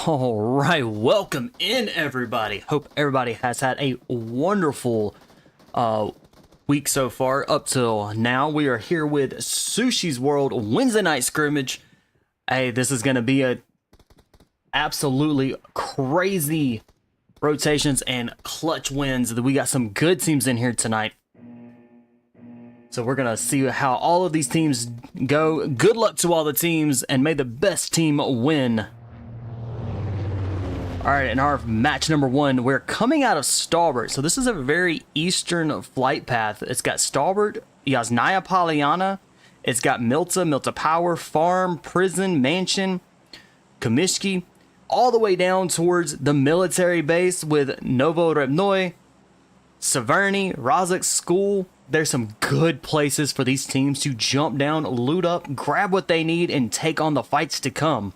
All right, welcome in everybody. Hope everybody has had a wonderful week so far up till now. We are here with Sushi's World Wednesday night scrimmage. Hey, this is going to be a absolutely crazy rotations and clutch wins. We got some good teams in here tonight. So we're going to see how all of these teams go. Good luck to all the teams and may the best team win. All right, in our match number one, we're coming out of Starboard. So this is a very eastern flight path. It's got Starboard, Yasnaya Polyana. It's got Milta Power, Farm, Prison, Mansion, Kamishki, all the way down towards the military base with Novorevnoy, Severny, Rozek School. There's some good places for these teams to jump down, loot up, grab what they need, and take on the fights to come.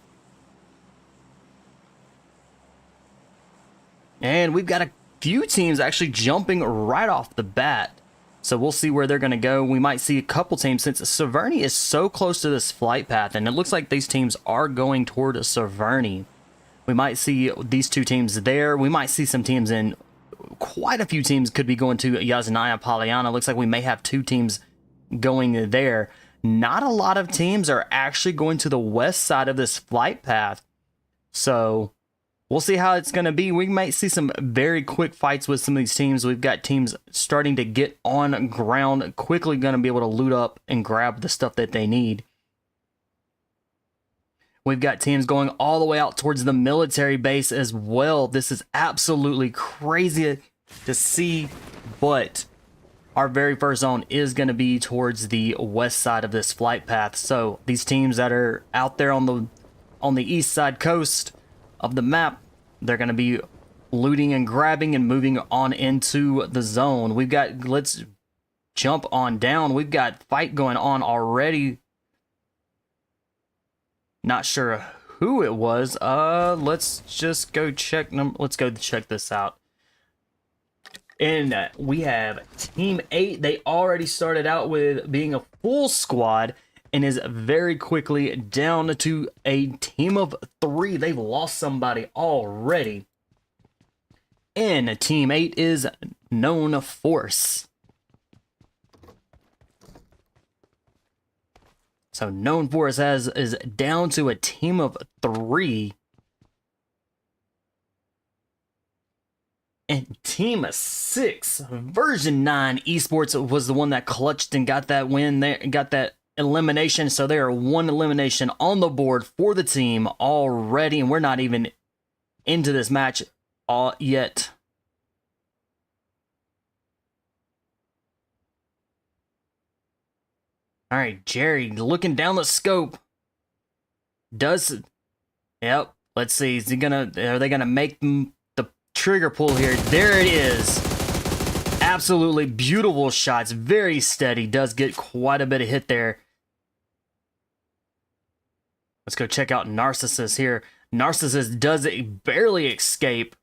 And we've got a few teams actually jumping right off the bat. So we'll see where they're going to go. We might see a couple teams since Severny is so close to this flight path. And it looks like these teams are going toward Severny. We might see these two teams there. We might see some teams in... Quite a few teams could be going to Yasnaya Polyana. Looks like we may have two teams going there. Not a lot of teams are actually going to the west side of this flight path. So... we'll see how it's going to be. We might see some very quick fights with some of these teams. We've got teams starting to get on ground, quickly going to be able to loot up and grab the stuff that they need. We've got teams going all the way out towards the military base as well. This is absolutely crazy to see, but our very first zone is going to be towards the west side of this flight path. So these teams that are out there on the east side coast of the map, they're going to be looting and grabbing and moving on into the zone. We've got, let's jump on down. We've got fight going on already. Not sure who it was. Let's just go check. Let's go check this out. And we have Team 8. They already started out with being a full squad and is very quickly down to a team of 3. They've lost somebody already. And Team 8 is Known Force. So Known Force is down to a team of 3. And Team 6, Version 9 Esports was the one that clutched and got that win there, got that elimination. So there are 1 elimination on the board for the team already, and we're not even into this match yet. All right, Jerry looking down the scope. Yep. Let's see. Are they gonna make the trigger pull here? There it is. Absolutely beautiful shots. Very steady. Does get quite a bit of hit there. Let's go check out Narcissus here. Narcissus does barely escape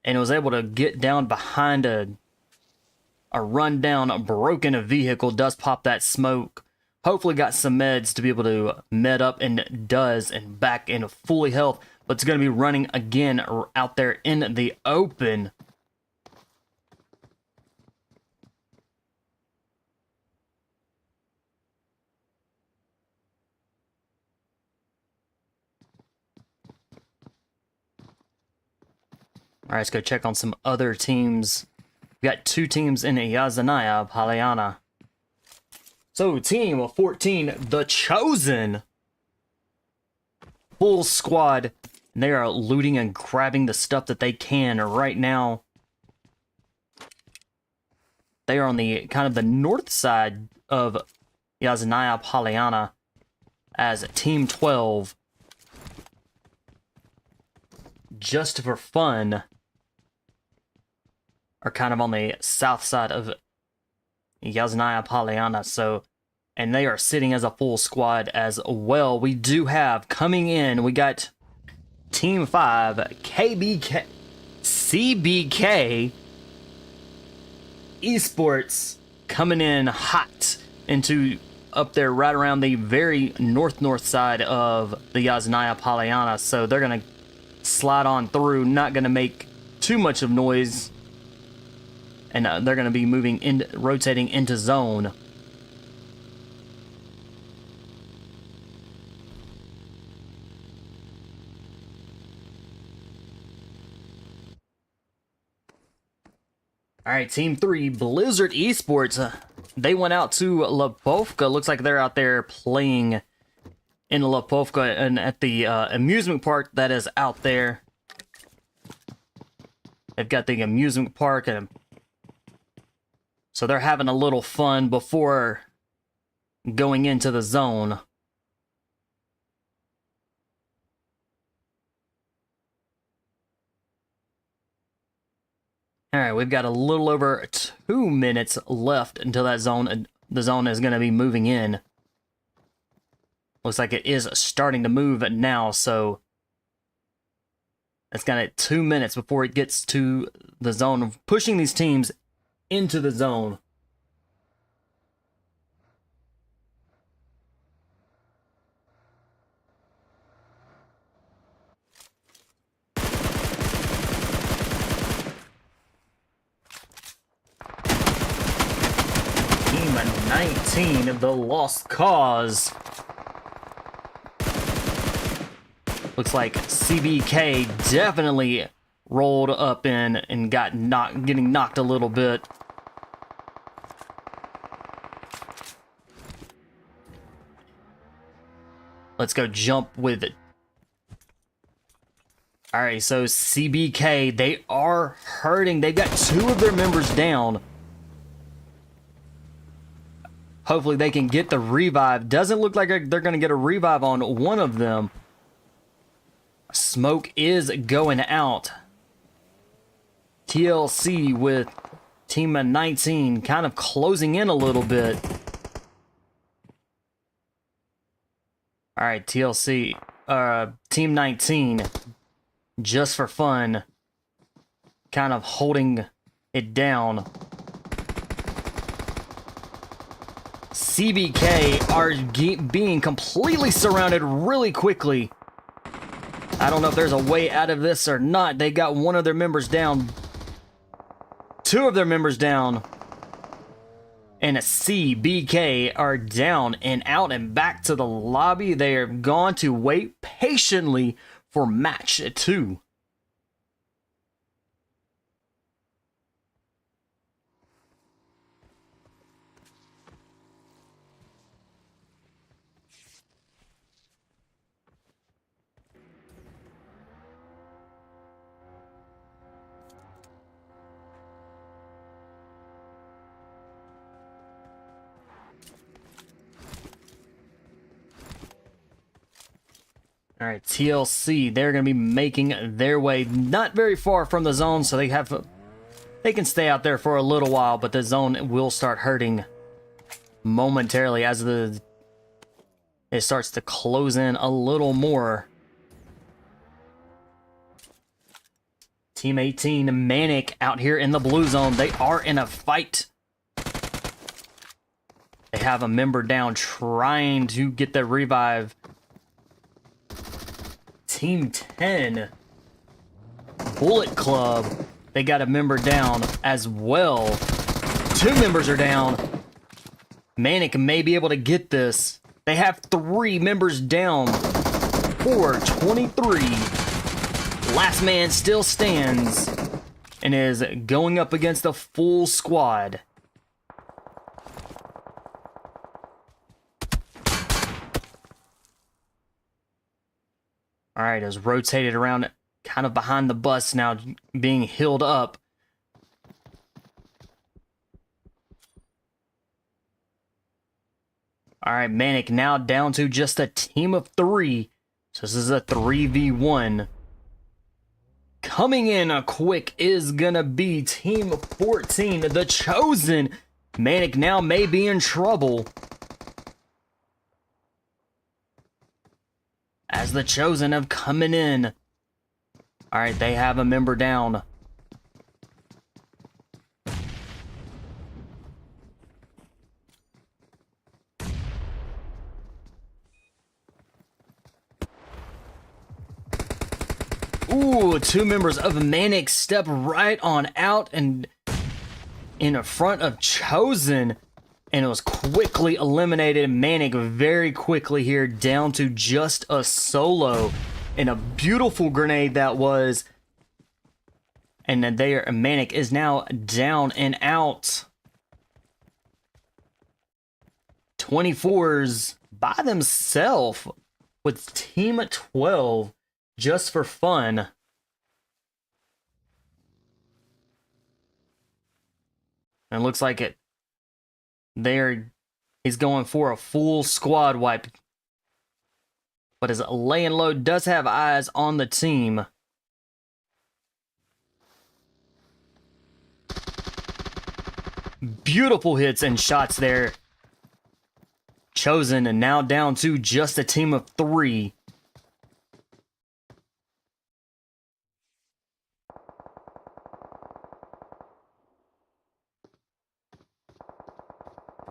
and was able to get down behind a rundown, broken vehicle. Does pop that smoke. Hopefully got some meds to be able to med up, and does, and back in fully health. But it's going to be running again out there in the open. All right, let's go check on some other teams. We got two teams in Yazanaya, Polyana. So, team 14, The Chosen. Full squad. They are looting and grabbing the stuff that they can right now. They are on the kind of the north side of Yazanaya, Polyana, as Team 12. Just for fun, are kind of on the south side of Yazanaya, Polyana. So, and they are sitting as a full squad as well. We do have coming in, we got Team 5, CBK Esports coming in hot into up there right around the very north side of the Yazanaya, Polyana. So they're going to slide on through, not going to make too much of noise. And they're going to be rotating into zone. All right, Team 3, Blizzard Esports. They went out to Lepovka. Looks like they're out there playing in Lepovka and at the amusement park that is out there. They've got the amusement park, and so they're having a little fun before going into the zone. All right, we've got a little over 2 minutes left until the zone is going to be moving in. Looks like it is starting to move now, so it's got 2 minutes before it gets to the zone, pushing these teams into the zone. Team 19, The Lost Cause. Looks like CBK definitely rolled up in and getting knocked a little bit. Let's go jump with it. All right, so CBK, they are hurting. They've got 2 of their members down. Hopefully they can get the revive. Doesn't look like they're going to get a revive on one of them. Smoke is going out. TLC with Team 19 kind of closing in a little bit. All right, TLC, Team 19, just for fun, kind of holding it down. CBK are being completely surrounded really quickly. I don't know if there's a way out of this or not. They got one of their members down. 2 of their members down. And a CBK are down and out and back to the lobby. They are gone to wait patiently for match 2. All right, TLC, they're going to be making their way not very far from the zone, so they can stay out there for a little while, but the zone will start hurting momentarily as it starts to close in a little more. Team 18, Manic, out here in the blue zone. They are in a fight. They have a member down trying to get the revive. Team 10, Bullet Club, they got a member down as well. 2 members are down. Manic may be able to get this. They have 3 members down for 23. Last man still stands and is going up against a full squad. All right, is rotated around kind of behind the bus now, being healed up. All right, Manic now down to just a team of 3. So this is a 3v1. Coming in quick is gonna be Team 14, The Chosen. Manic now may be in trouble, as The Chosen have coming in. All right, they have a member down. Ooh, 2 members of Manic step right on out and in front of Chosen. And it was quickly eliminated. Manic very quickly here, down to just a solo. And a beautiful grenade that was. And then Manic is now down and out. 24s by themselves with Team 12 just for fun. And it looks like he's going for a full squad wipe. But his laying low does have eyes on the team. Beautiful hits and shots there. Chosen and now down to just a team of 3.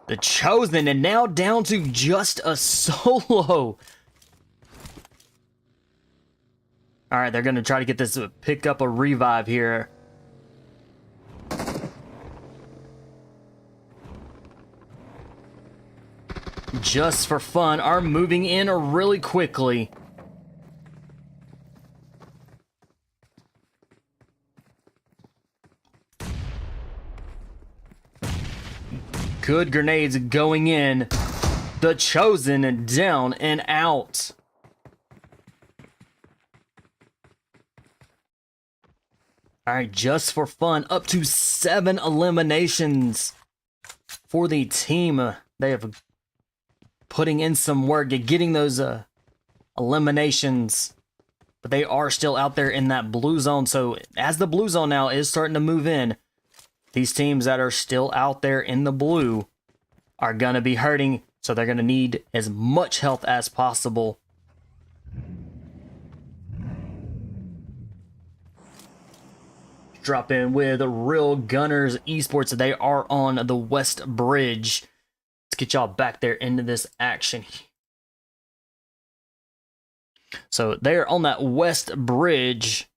The Chosen and now down to just a solo. All right, they're going to try to get this, pick up a revive here. Just for fun, are moving in really quickly. Good grenades going in. The Chosen down and out. All right, just for fun, up to 7 eliminations for the team. They have putting in some work at getting those eliminations, but they are still out there in that blue zone. So as the blue zone now is starting to move in, these teams that are still out there in the blue are going to be hurting, so they're going to need as much health as possible. Drop in with Real Gunners Esports. They are on the West Bridge. Let's get y'all back there into this action. So they're on that West Bridge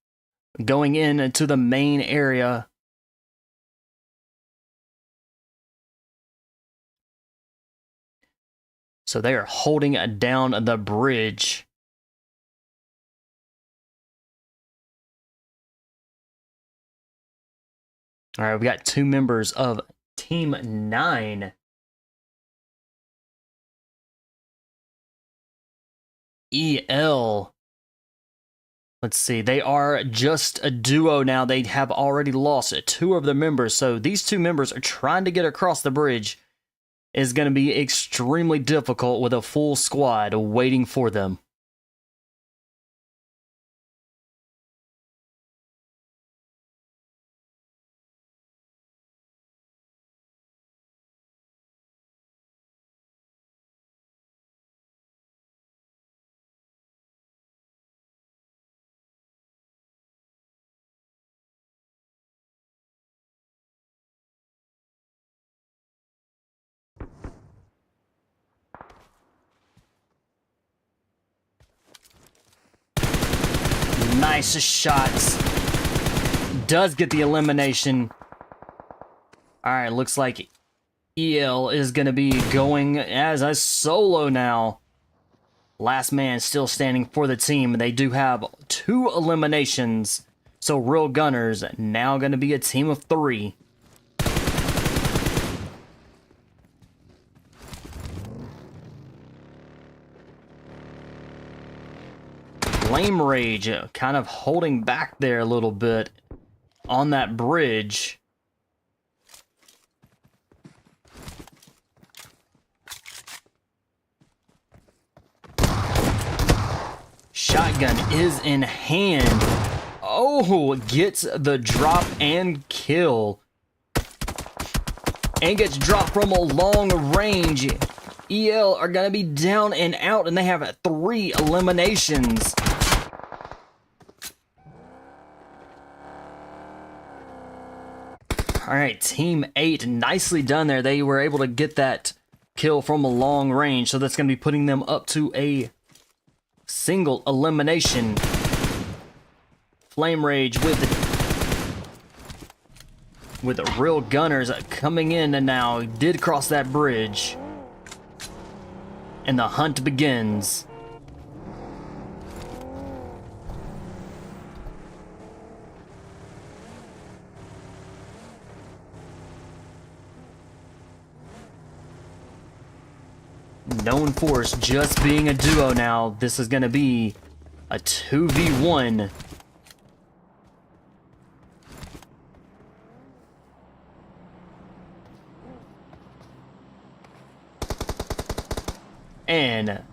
going into the main area. So they are holding down the bridge. All right, we've got 2 members of Team 9. EL. Let's see, they are just a duo now. They have already lost 2 of their members. So these 2 members are trying to get across the bridge. Is going to be extremely difficult with a full squad waiting for them. Nice shots. Does get the elimination. Alright, looks like EL is going to be going as a solo now. Last man still standing for the team. They do have 2 eliminations. So Real Gunners now going to be a team of 3. Flame Rage kind of holding back there a little bit on that bridge. Shotgun is in hand. Oh, gets the drop and kill. And gets dropped from a long range. EL are going to be down and out, and they have 3 eliminations. Alright, Team 8, nicely done there. They were able to get that kill from a long range, so that's going to be putting them up to a single elimination. Flame Rage with Real Gunners coming in, and now did cross that bridge. And the hunt begins. Known Force just being a duo now. This is going to be a 2v1. And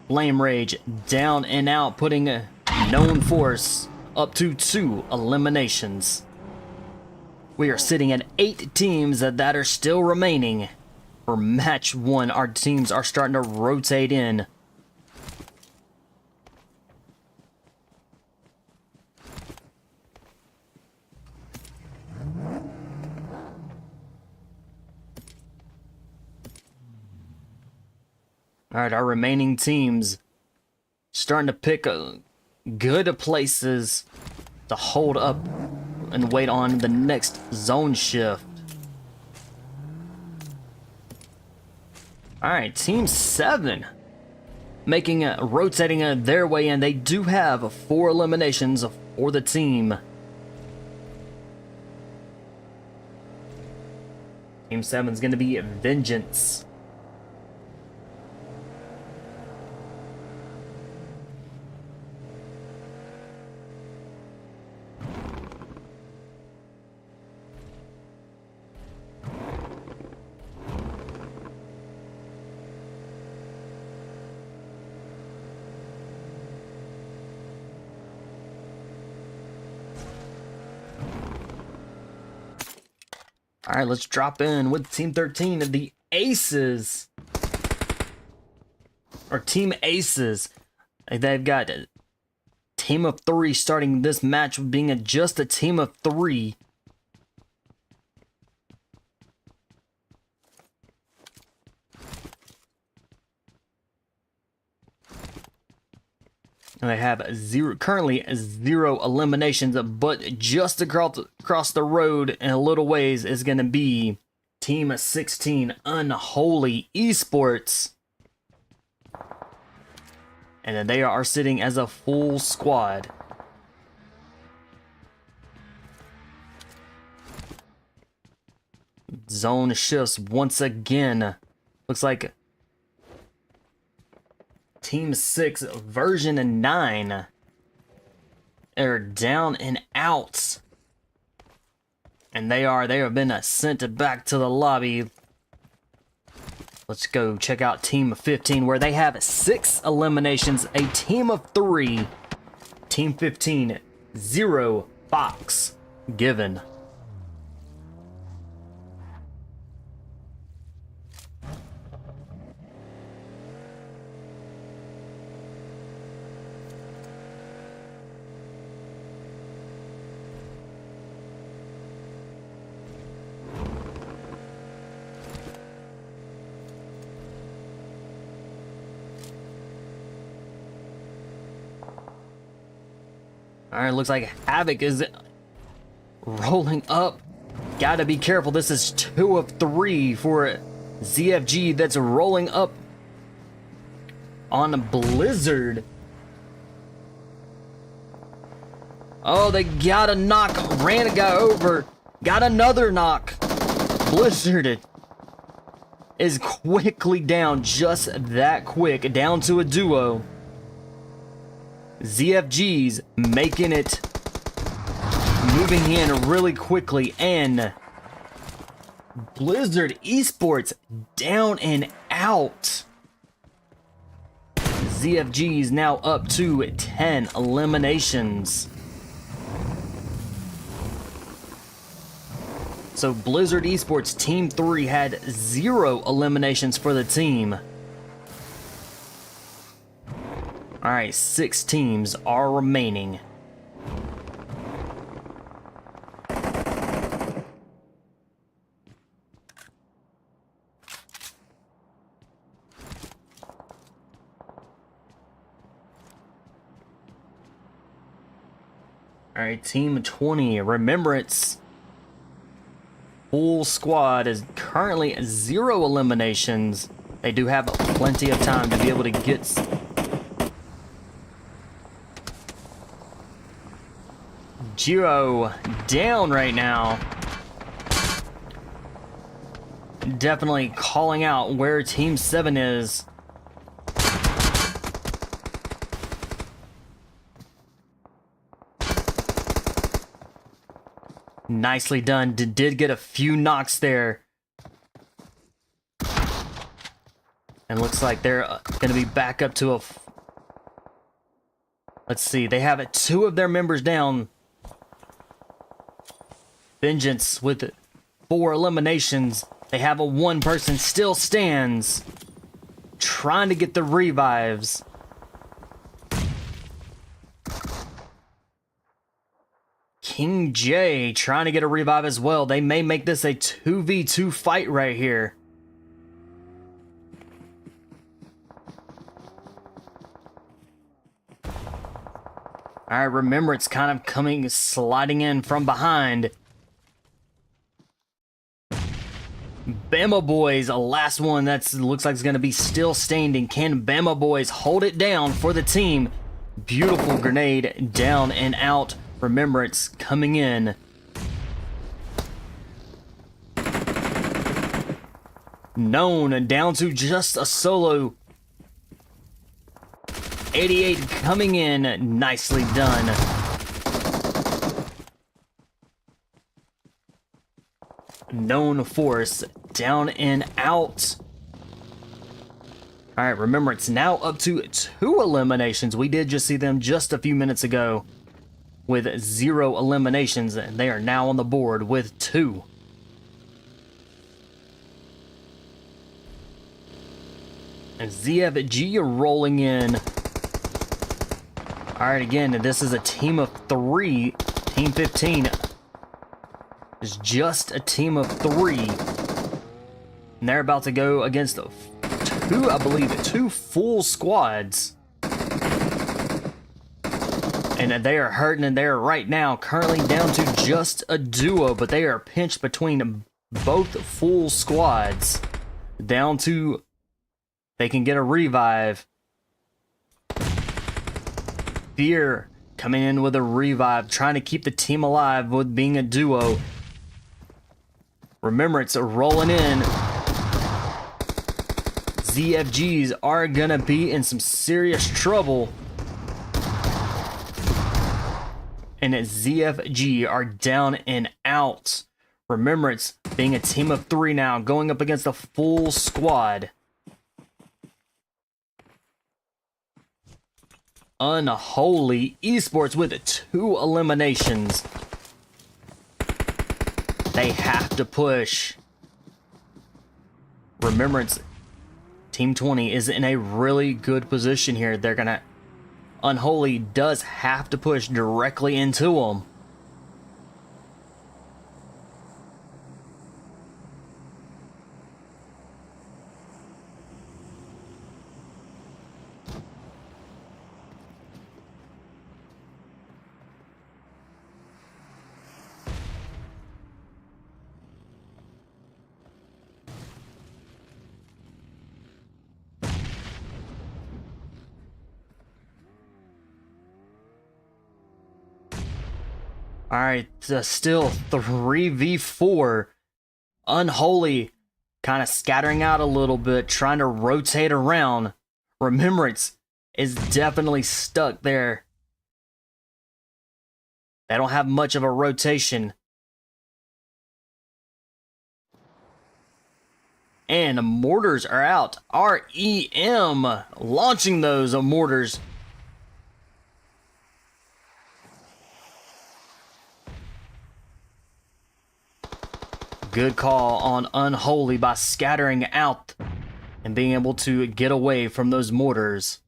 Flame Rage down and out, putting Known Force up to 2 eliminations. We are sitting at 8 teams that are still remaining. For match 1, our teams are starting to rotate in. Alright, our remaining teams starting to pick good places to hold up and wait on the next zone shift. Alright, Team 7 making rotating their way in. They do have 4 eliminations for the team. Team 7 is going to be Vengeance. All right, let's drop in with Team 13 of the Aces. Or Team Aces. They've got a team of 3 starting this match with being just a team of 3. And they have currently 0 eliminations, but just across the road in a little ways is going to be Team 16 Unholy Esports. And then they are sitting as a full squad. Zone shifts once again. Looks like Team 6 version 9 are down and out. And they have been sent back to the lobby. Let's go check out Team 15, where they have 6 eliminations, a team of 3. Team 15, 0 box given. All right, looks like Havoc is rolling up. Gotta be careful. This is 2 of 3 for ZFG that's rolling up on Blizzard. Oh, they got a knock. Ran a guy over. Got another knock. Blizzard is quickly down, just that quick, down to a duo. ZFG's making it, moving in really quickly, and Blizzard Esports down and out. ZFG's now up to 10 eliminations. So Blizzard Esports Team 3 had 0 eliminations for the team. Alright, 6 teams are remaining. Alright, Team 20, Remembrance. Full squad is currently 0 eliminations. They do have plenty of time to be able to get... Giro down right now. Definitely calling out where Team 7 is. Nicely done. Did get a few knocks there. And looks like they're going to be back up to a... Let's see. They have 2 of their members down. Vengeance with 4 eliminations. They have a 1 person still stands. Trying to get the revives. King J trying to get a revive as well. They may make this a 2v2 fight right here. Alright, Remembrance kind of coming, sliding in from behind. Bama Boys, a last one that looks like it's going to be still standing. Can Bama Boys hold it down for the team? Beautiful grenade, down and out. Remembrance coming in. Known down to just a solo. 88 coming in. Nicely done. Known Force down and out. All right, Remembrance now up to 2 eliminations. We did just see them just a few minutes ago with 0 eliminations, and they are now on the board with 2. And ZFG rolling in. Alright, again, this is a team of 3. Team 15 is just a team of 3. And they're about to go against 2, I believe, 2 full squads. And they are hurting, and they are right now currently down to just a duo, but they are pinched between both full squads. Down to, they can get a revive. Fear coming in with a revive, trying to keep the team alive with being a duo. Remembrance rolling in. ZFGs are gonna be in some serious trouble. And ZFG are down and out. Remembrance being a team of 3 now, going up against a full squad. Unholy Esports with 2 eliminations. They have to push. Remembrance, Team 20 is in a really good position here. They're gonna... Unholy does have to push directly into them. All right, still 3v4. Unholy kind of scattering out a little bit, trying to rotate around. Remembrance is definitely stuck there. They don't have much of a rotation. And mortars are out. REM launching those mortars. Good call on Unholy by scattering out and being able to get away from those mortars.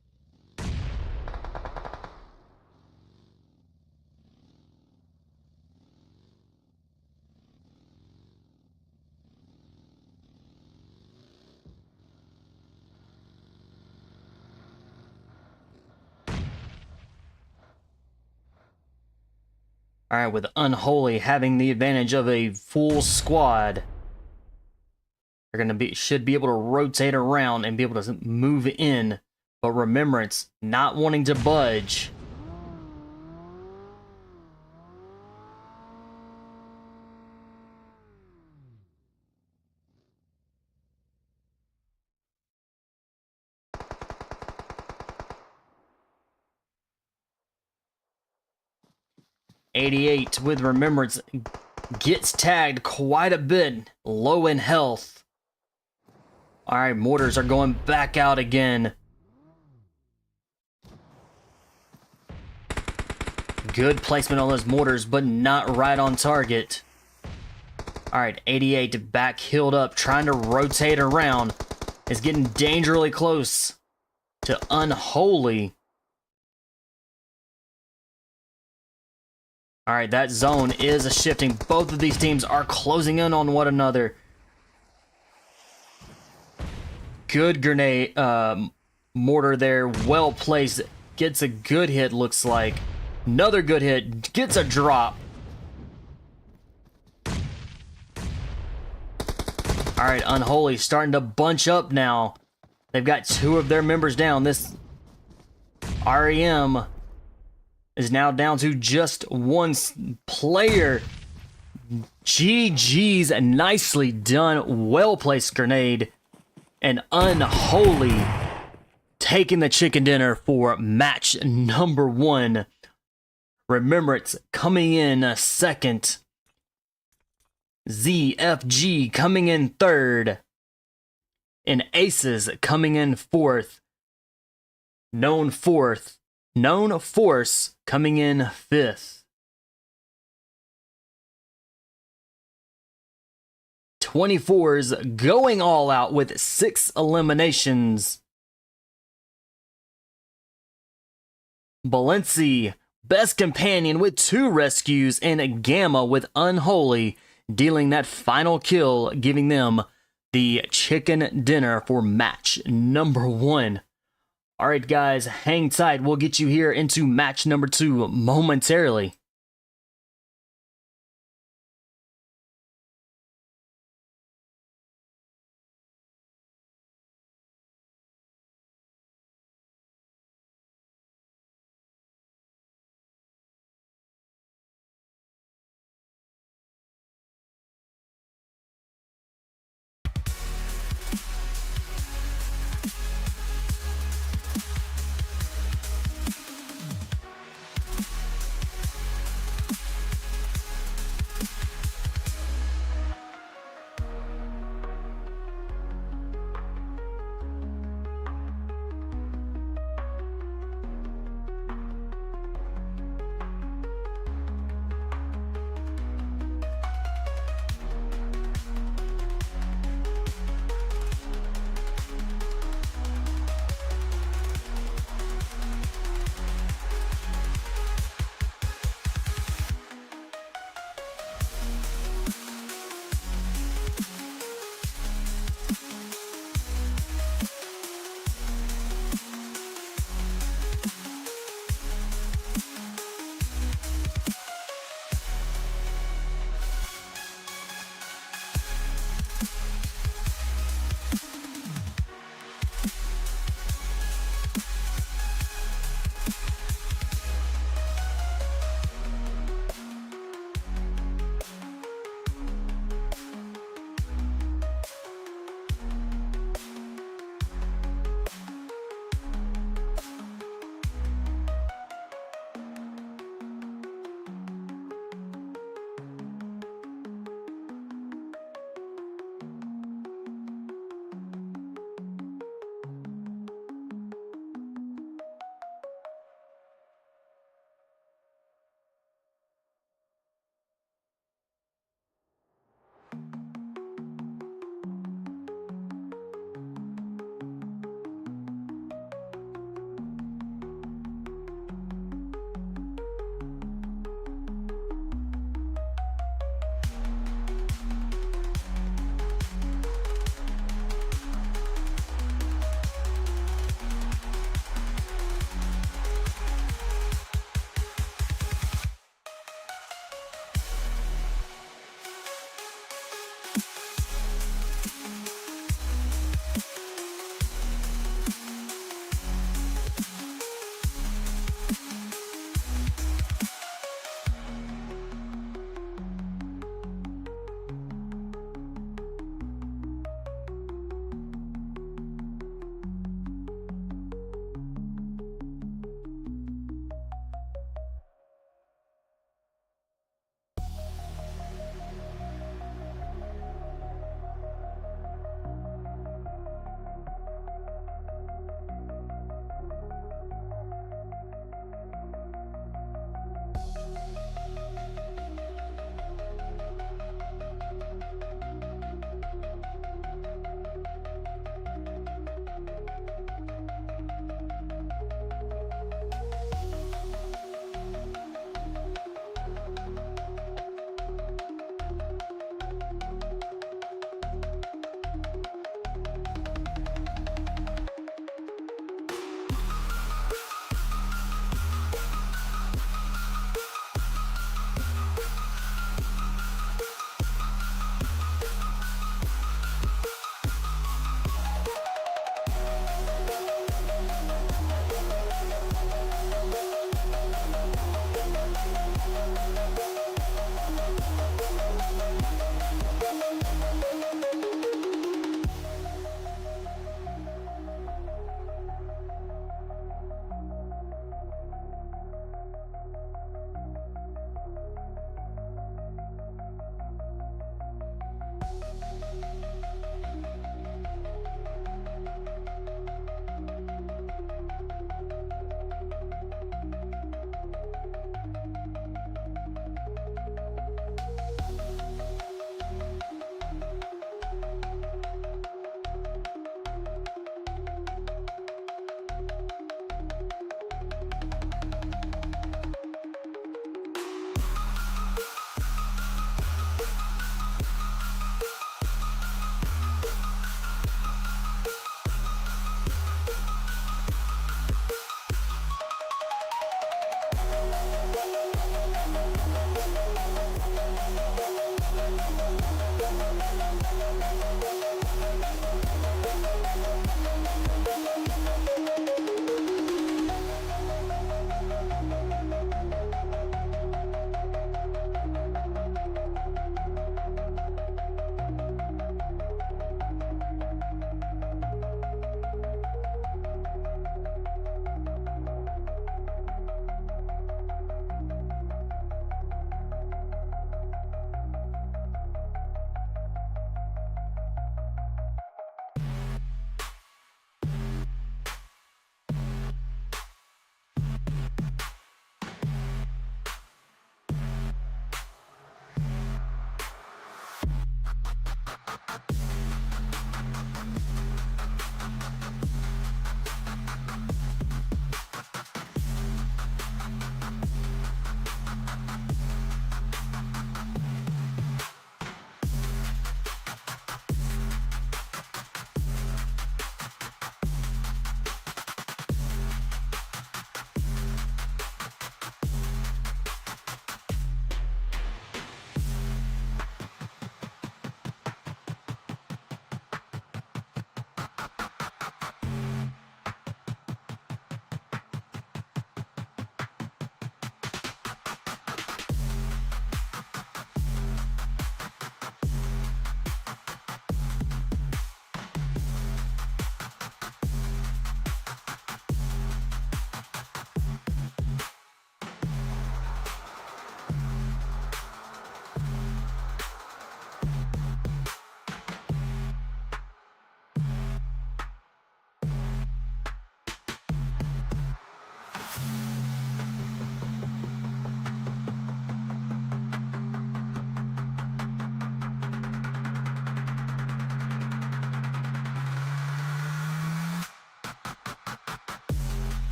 All right, with Unholy having the advantage of a full squad, they're should be able to rotate around and be able to move in. But Remembrance not wanting to budge. .88 with Remembrance gets tagged quite a bit, low in health. All right, mortars are going back out again. Good placement on those mortars, but not right on target. All right, 88 back healed up, trying to rotate around. Is getting dangerously close to Unholy. All right, that zone is shifting. Both of these teams are closing in on one another. Good grenade, mortar there, well placed. Gets a good hit, looks like. Another good hit, gets a drop. All right, Unholy starting to bunch up now. They've got 2 of their members down. This REM is now down to just 1 player. GG's, nicely done. Well-placed grenade. And Unholy taking the chicken dinner for match number 1. Remembrance coming in second. ZFG coming in third. And Aces coming in fourth. Known Force coming in fifth. 24s going all out with 6 eliminations. Balenci, best companion with 2 rescues, and Gamma with Unholy dealing that final kill, giving them the chicken dinner for match number 1. All right, guys, hang tight. We'll get you here into match number 2 momentarily.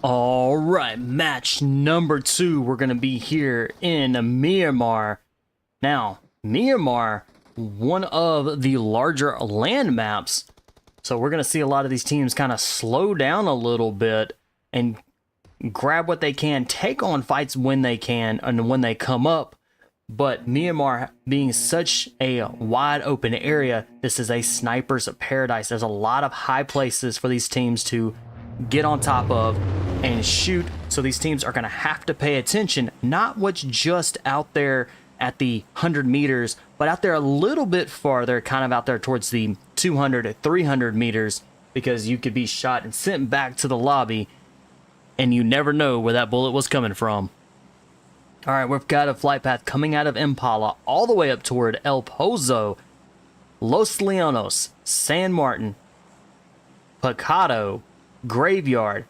All right, match number 2. We're going to be here in Myanmar. Now, Myanmar, one of the larger land maps. So we're going to see a lot of these teams kind of slow down a little bit and grab what they can, take on fights when they can and when they come up. But Myanmar being such a wide open area, this is a sniper's paradise. There's a lot of high places for these teams to get on top of and shoot. So these teams are going to have to pay attention, not what's just out there at the 100 meters, but out there a little bit farther, kind of out there towards the 200 to 300 meters, because you could be shot and sent back to the lobby and you never know where that bullet was coming from. All right, we've got a flight path coming out of Impala all the way up toward El Pozo, Los Leonos, San Martin, Picado, Graveyard,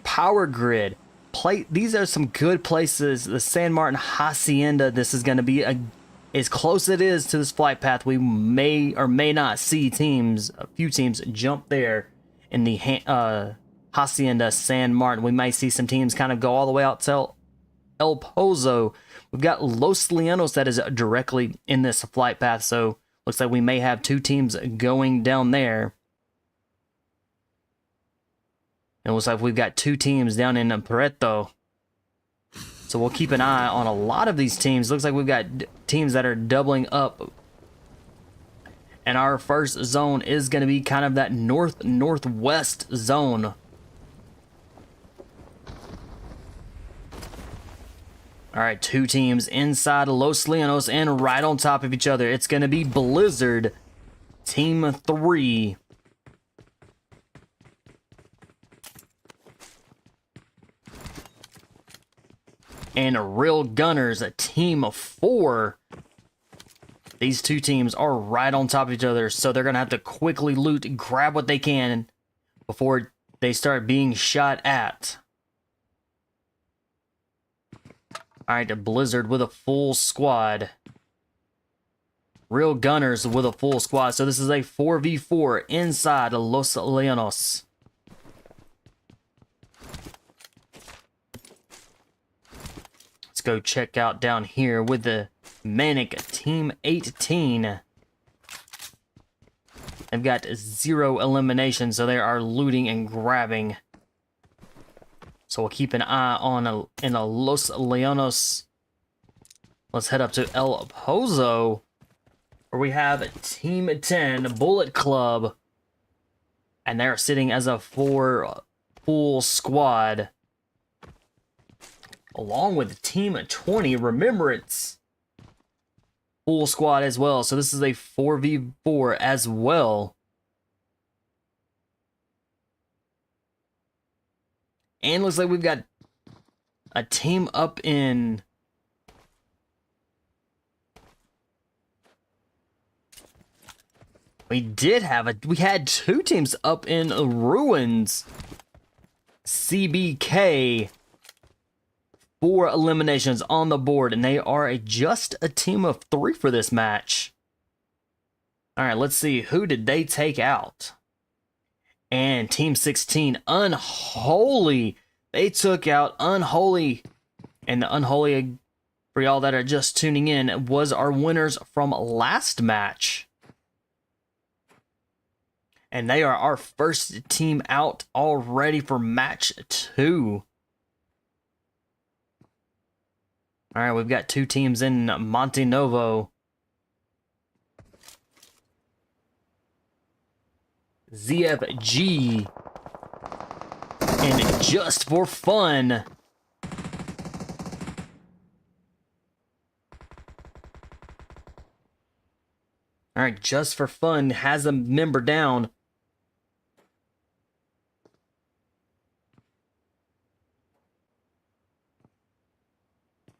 Power Grid, these are some good places. The San Martin Hacienda, this is going to be as close it is to this flight path. We may or may not see a few teams jump there in the Hacienda San Martin. We might see some teams kind of go all the way out to El Pozo. We've got Los Leonos that is directly in this flight path, so looks like we may have 2 teams going down there. It looks like we've got 2 teams down in Pareto. So we'll keep an eye on a lot of these teams. Looks like we've got teams that are doubling up. And our first zone is going to be kind of that northwest zone. All right, 2 teams inside Los Leonos and right on top of each other. It's going to be Blizzard, Team 3. And Real Gunners, Team 4. These 2 teams are right on top of each other, so they're going to have to quickly loot, grab what they can before they start being shot at. All right, the Blizzard with a full squad. Real Gunners with a full squad. So this is a 4v4 inside Los Leonos. Let's go check out down here with the Manic Team 18. They've got 0 eliminations, so they are looting and grabbing. So we'll keep an eye on in Los Leonos. Let's head up to El Pozo, where we have Team 10 Bullet Club, and they're sitting as a 4 full squad, along with Team 20 Remembrance full squad as well. So this is a 4v4 as well. And looks like we've got a team up in... We had 2 teams up in Ruins. CBK. 4 eliminations on the board, and they are just a team of 3 for this match. All right, let's see. Who did they take out? And Team 16, Unholy. They took out Unholy. And the Unholy, for y'all that are just tuning in, was our winners from last match. And they are our first team out already for match 2. All right, we've got 2 teams in Monte Novo. ZFG. And Just for Fun. All right, Just for Fun has a member down.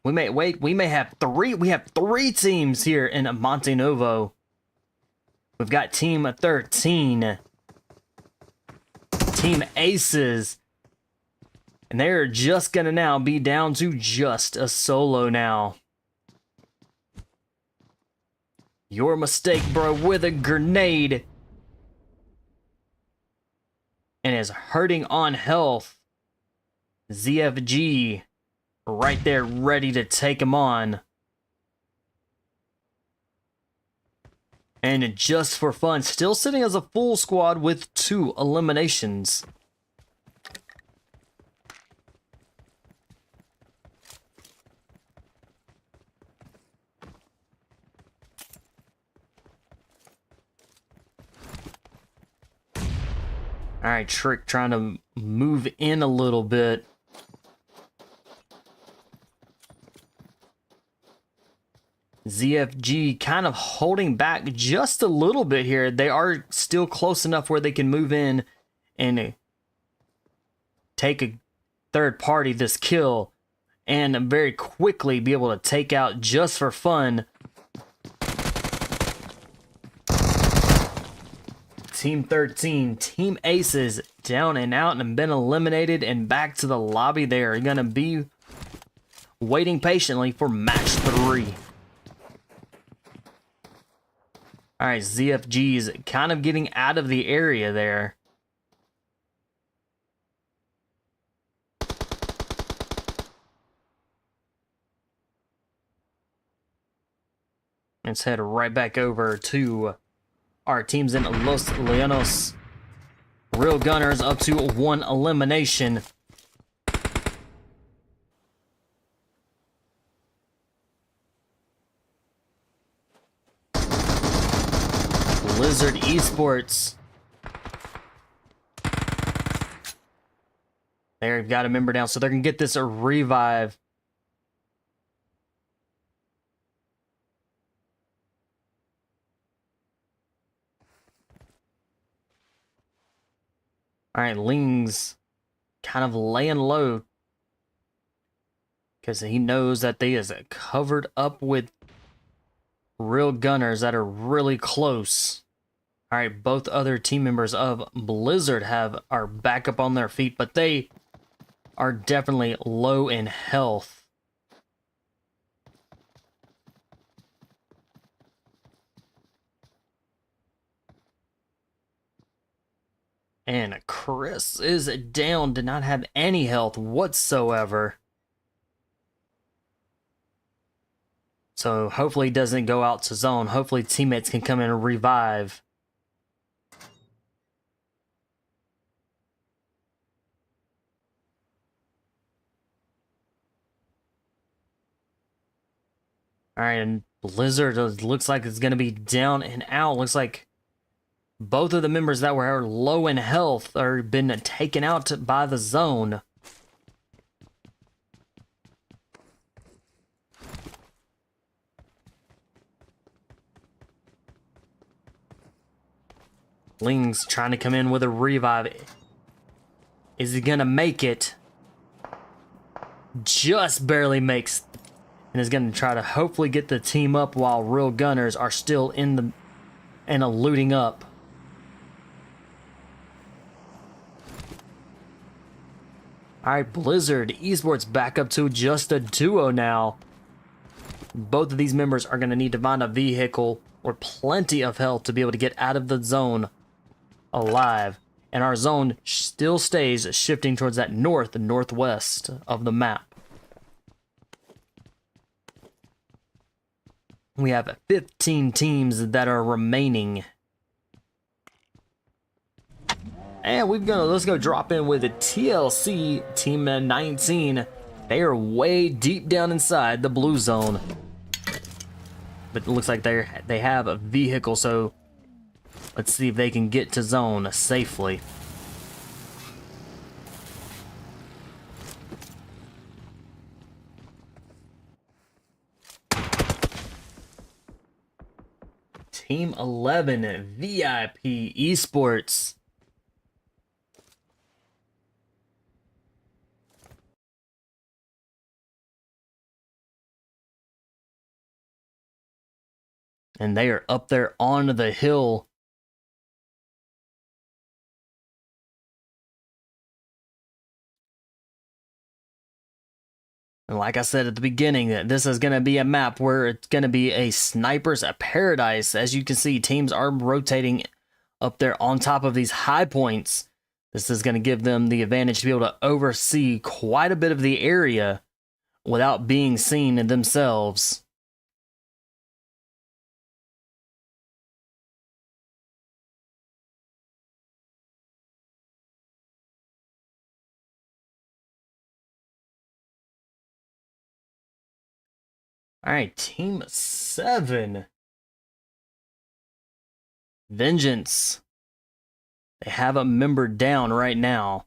We may have 3. We have 3 teams here in Monte Novo. We've got Team 13. Team Aces. And they're just gonna now be down to just a solo now. Your mistake, bro, with a grenade. and is hurting on health. ZFG right there ready to take him on. And just for fun, still sitting as a full squad with 2 eliminations. Alright, Trick trying to move in a little bit. ZFG kind of holding back just a little bit here. They are still close enough where they can move in and take a third party this kill and very quickly be able to take out just for fun Team 13, Team Aces, down and out and been eliminated and back to the lobby. They are going to be waiting patiently for match 3. Alright, ZFG is kind of getting out of the area there. Let's head right back over to our teams in Los Leonos. Real Gunners up to 1 elimination. Blizzard Esports. They've got a member down, so they're going to get this a revive. Alright, Ling's kind of laying low because he knows that they is covered up with real gunners that are really close. Alright, both other team members of Blizzard are back up on their feet, but they are definitely low in health. And Chris is down, did not have any health whatsoever. So hopefully he doesn't go out to zone. Hopefully teammates can come in and revive. Alright, and Blizzard looks like it's going to be down and out. Looks like both of the members that were low in health are been taken out by the zone. Ling's trying to come in with a revive. Is he gonna make it? Just barely makes, and is gonna try to hopefully get the team up while real gunners are still in the and looting up. Alright, Blizzard Esports back up to just a duo now. Both of these members are going to need to find a vehicle or plenty of health to be able to get out of the zone alive. And our zone still stays shifting towards that northwest of the map. We have 15 teams that are remaining. And let's go drop in with a TLC Team 19. They are way deep down inside the blue zone. But it looks like they have a vehicle, so let's see if they can get to zone safely. Team 11 VIP Esports. And they are up there on the hill. And like I said at the beginning, this is going to be a map where it's going to be a sniper's paradise. As you can see, teams are rotating up there on top of these high points. This is going to give them the advantage to be able to oversee quite a bit of the area without being seen themselves. All right, Team 7. Vengeance. They have a member down right now.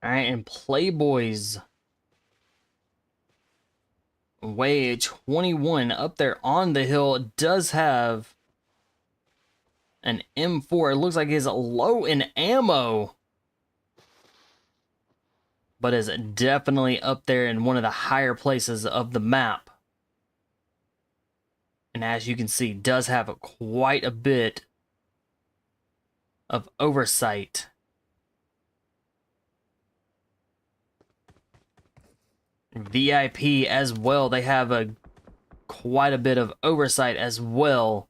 All right, and Playboys. Way 21 up there on the hill does have an M4. It looks like he's low in ammo, but is definitely up there in one of the higher places of the map. And as you can see, does have quite a bit of oversight. VIP as well. They have quite a bit of oversight as well.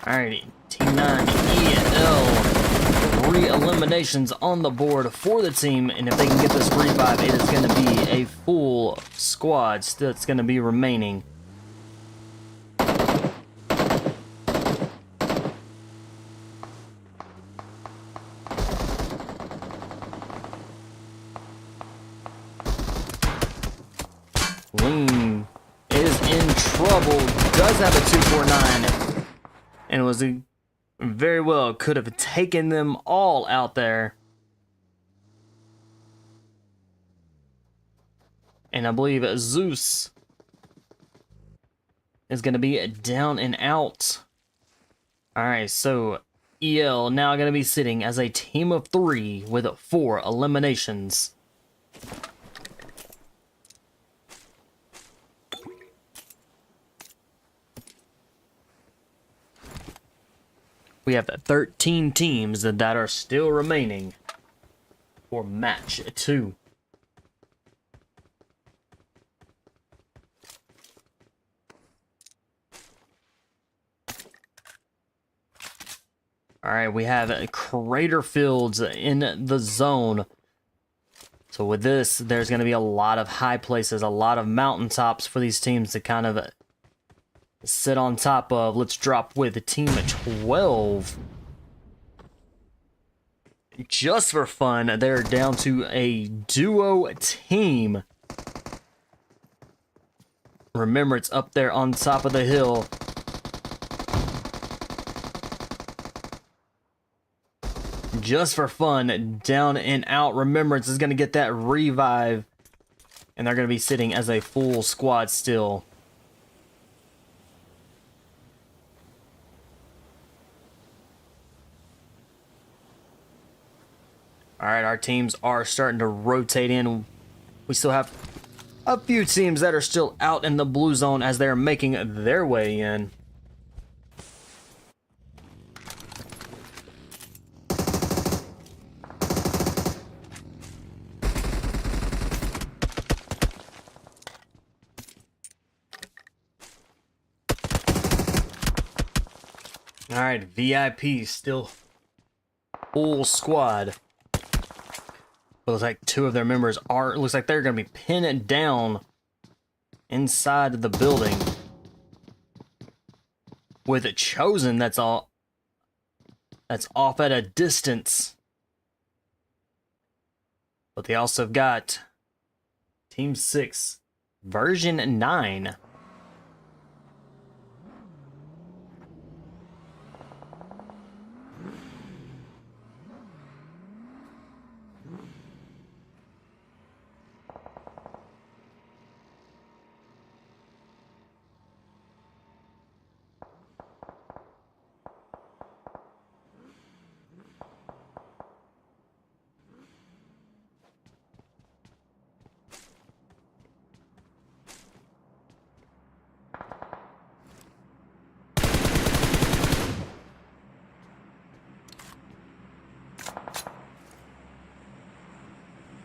Alrighty, Team 9 EL. 3 eliminations on the board for the team, and if they can get this revive, it is going to be a full squad that's going to be remaining. Lean is in trouble, does have a 249. And was very well could have taken them all out there. And I believe Zeus is going to be down and out. Alright, so EL now going to be sitting as a team of 3 with 4 eliminations. We have 13 teams that are still remaining for match 2. Alright, we have crater fields in the zone. So with this, there's going to be a lot of high places, a lot of mountaintops for these teams to kind of sit on top of. Let's drop with team 12. Just for fun, they're down to a duo team. Remember, it's up there on top of the hill. Just for fun, down and out. Remembrance is going to get that revive, and they're going to be sitting as a full squad still. Alright, our teams are starting to rotate in. We still have a few teams that are still out in the blue zone as they're making their way in. Alright, VIP still full squad. Looks like two of their members are, looks like they're going to be pinned down inside of the building. With a Chosen that's off at a distance. But they also have got Team 6, version 9.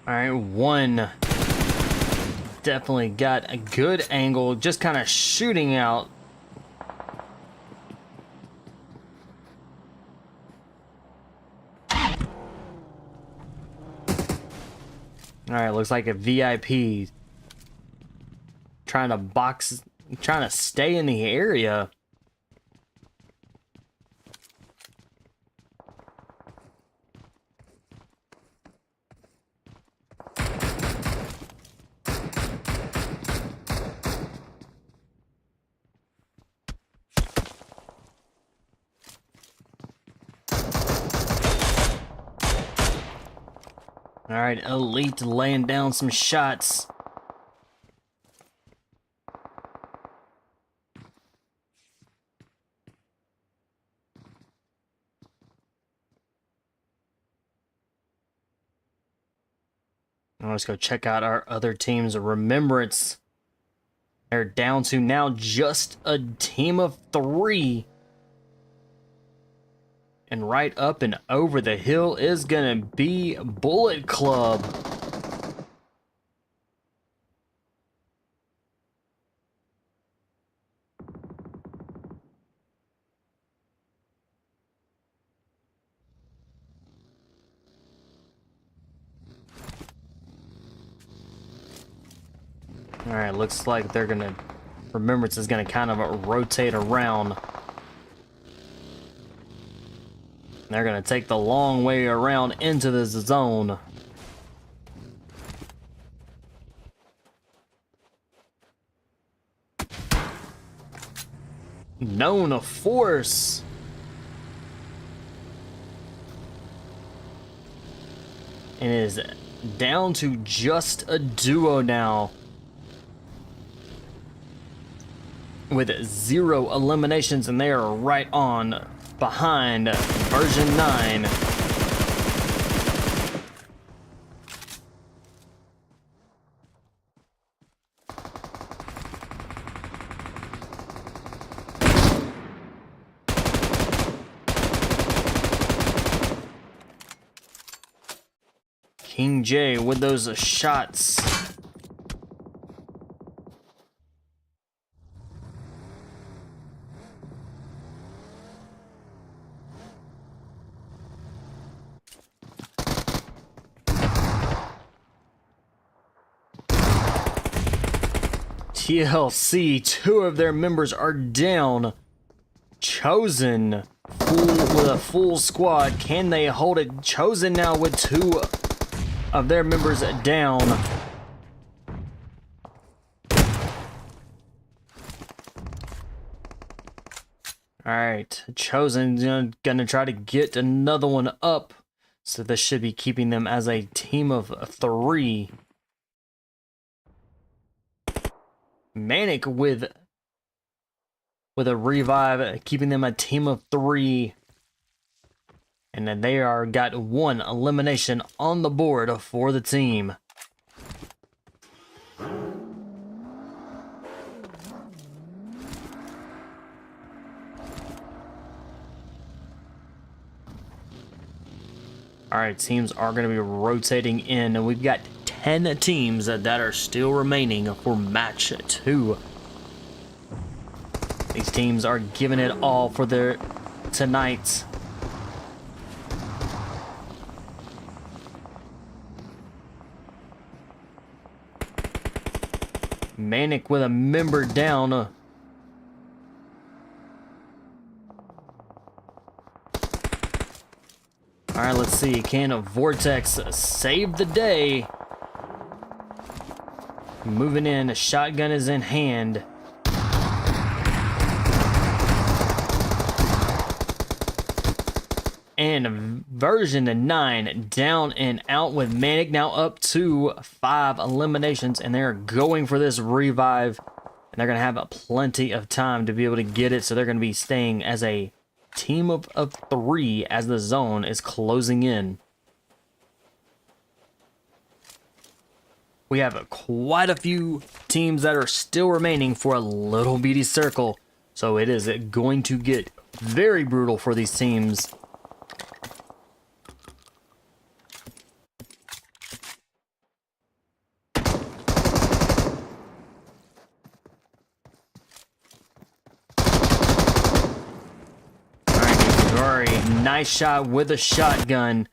Alright, one definitely got a good angle, just kind of shooting out. Alright, looks like a VIP trying to stay in the area. All right, Elite laying down some shots. Let's go check out our other team's Remembrance. They're down to now just a team of 3. And right up and over the hill is gonna be Bullet Club. All right, looks like they're gonna, Remembrance is gonna kind of rotate around. They're gonna take the long way around into this zone. Known force. And it is down to just a duo now. With 0 eliminations, and they are right on behind version 9. King J with those shots. TLC, 2 of their members are down. Chosen with a full squad. Can they hold it? Chosen now with 2 of their members down. Alright, Chosen gonna try to get another one up. So this should be keeping them as a team of 3. Manic with a revive, keeping them a team of 3. And then they are got 1 elimination on the board for the team. Alright, teams are going to be rotating in, and we've got 10 teams that are still remaining for match 2. These teams are giving it all for their tonight. Manic with a member down. Alright, let's see. Can Vortex save the day? Moving in. A shotgun is in hand. And version 9 down and out with Manic now up to 5 eliminations, and they're going for this revive, and they're going to have plenty of time to be able to get it, so they're going to be staying as a team of 3 as the zone is closing in. We have quite a few teams that are still remaining for a little bitty circle, so it is going to get very brutal for these teams. Nice shot with a shotgun.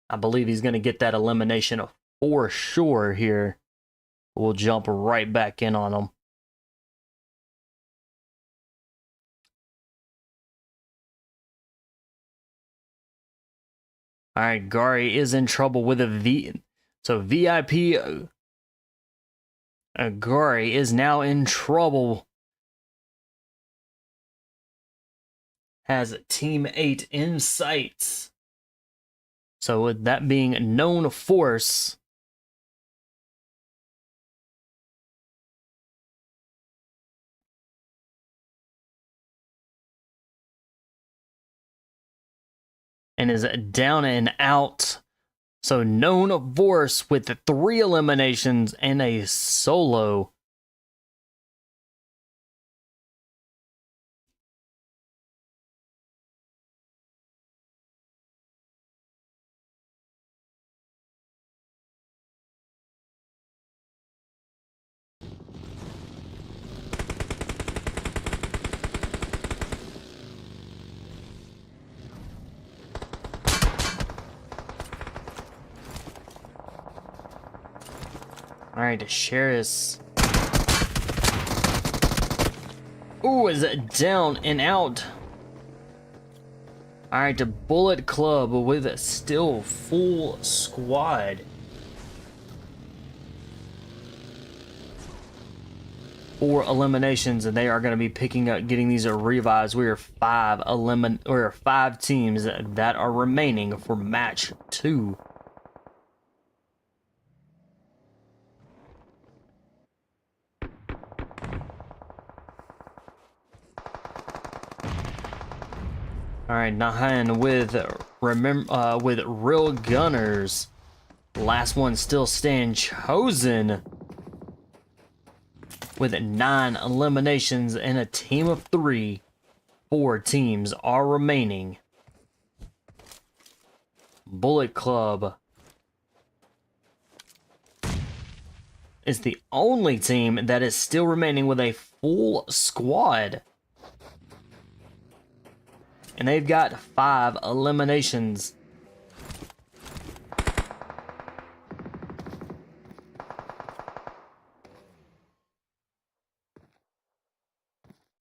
I believe he's going to get that elimination for sure here. We'll jump right back in on him. All right, Gary is in trouble with a V. So VIP Gary is now in trouble. Has Team 8 in sights. So with that being known force, and is down and out. So known force with 3 eliminations and a solo. All right, Sheris. Ooh, is it down and out? All right, the Bullet Club with a still full squad. 4 eliminations, and they are going to be picking up, getting these revives. We are 5 teams that are remaining for match 2. All right, Nahan with Real Gunners. Last one still staying, Chosen with 9 eliminations and a team of 3. 4 teams are remaining. Bullet Club is the only team that is still remaining with a full squad. And they've got 5 eliminations.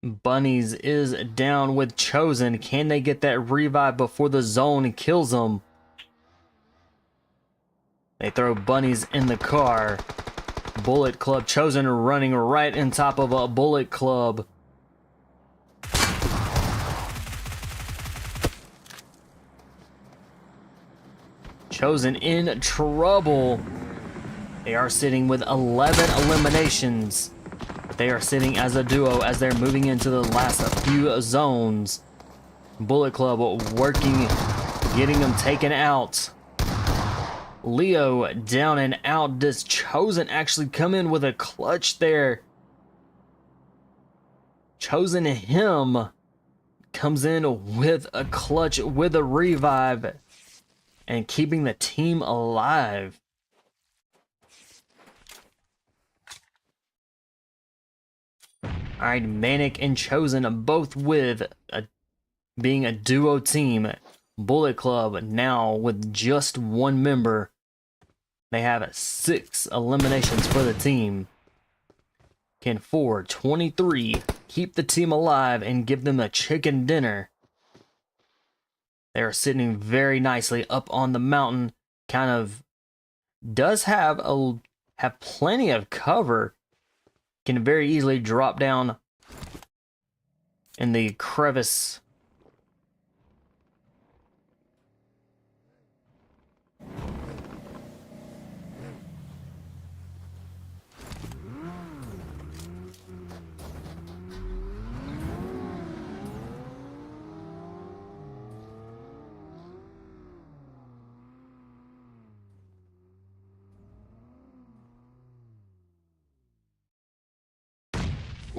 Bunnies is down with Chosen. Can they get that revive before the zone kills them? They throw Bunnies in the car. Bullet Club, Chosen running right on top of a Bullet Club. Chosen in trouble. They are sitting with 11 eliminations. They are sitting as a duo as they're moving into the last few zones. Bullet Club working, getting them taken out. Leo down and out. Does Chosen actually come in with a clutch there? Chosen him comes in with a clutch with a revive and keeping the team alive. Alright, Manic and Chosen both with being a duo team. Bullet Club now with just 1 member. They have 6 eliminations for the team. Can 423 keep the team alive and give them a chicken dinner? They are sitting very nicely up on the mountain. Kind of does have plenty of cover. Can very easily drop down in the crevice.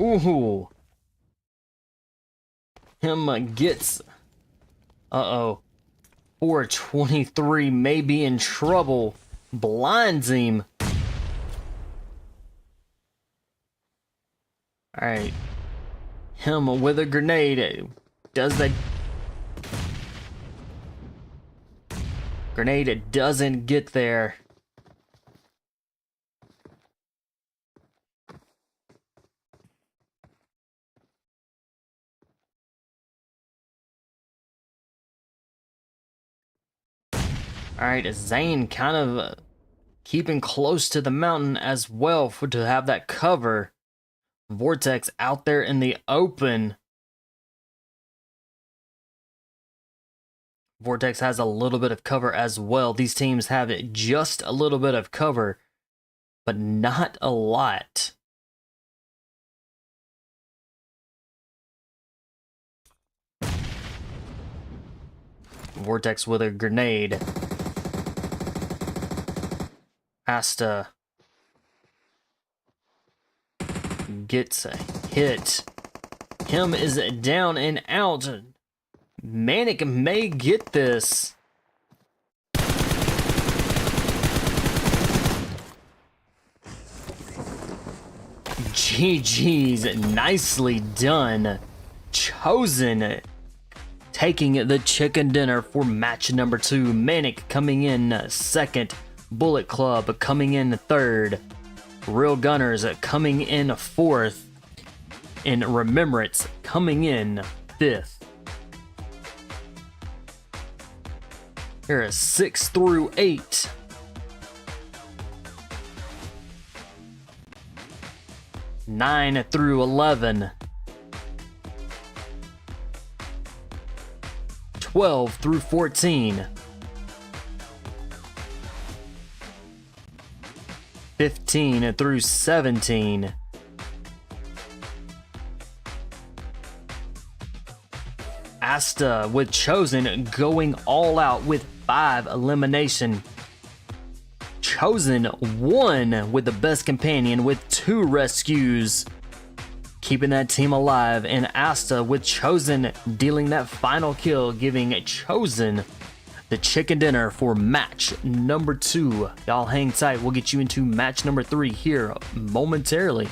Ooh. Him gets... Uh-oh. 423 may be in trouble. Blinds him. Alright. Him with a grenade. Does that... Grenade doesn't get there. Alright, Zane kind of keeping close to the mountain as well to have that cover. Vortex out there in the open. Vortex has a little bit of cover as well. These teams have just a little bit of cover, but not a lot. Vortex with a grenade. Asta gets a hit. Him is down and out. Manic may get this. GG's, nicely done. Chosen taking the chicken dinner for match number 2. Manic coming in second. Bullet Club coming in third. Real Gunners coming in fourth. And Remembrance coming in fifth. Here is 6 through 8. 9 through 11. 12 through 14. 15 through 17. Asta with Chosen going all out with 5 elimination. Chosen 1 with the best companion with 2 rescues, keeping that team alive, and Asta with Chosen dealing that final kill, giving Chosen the chicken dinner for match number 2. Y'all hang tight, we'll get you into match number 3 here momentarily.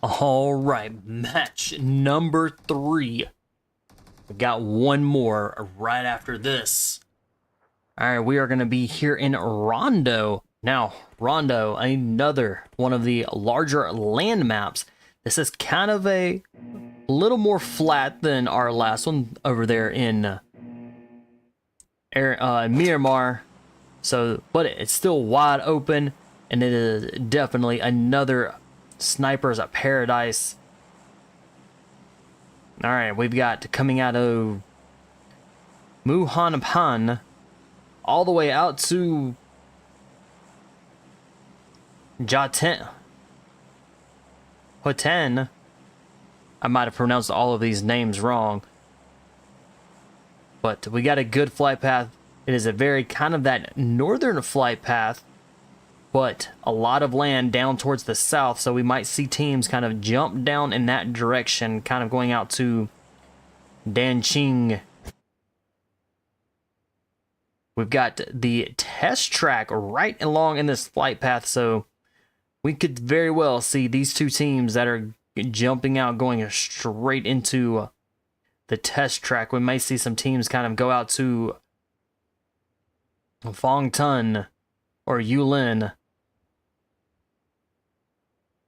All right, match number 3. We got one more right after this. All right, we are going to be here in Rondo. Now, Rondo, another one of the larger land maps. This is kind of a little more flat than our last one over there in Myanmar. So, but it's still wide open, and it is definitely another sniper's paradise. All right, we've got coming out of Muhanpan all the way out to Jaten. Hoten. I might have pronounced all of these names wrong. But we got a good flight path. It is a very kind of that northern flight path, but a lot of land down towards the south, so we might see teams kind of jump down in that direction, kind of going out to Danqing. We've got the test track right along in this flight path, so we could very well see these two teams that are jumping out going straight into the test track. We may see some teams kind of go out to Phong Ton or Yulin.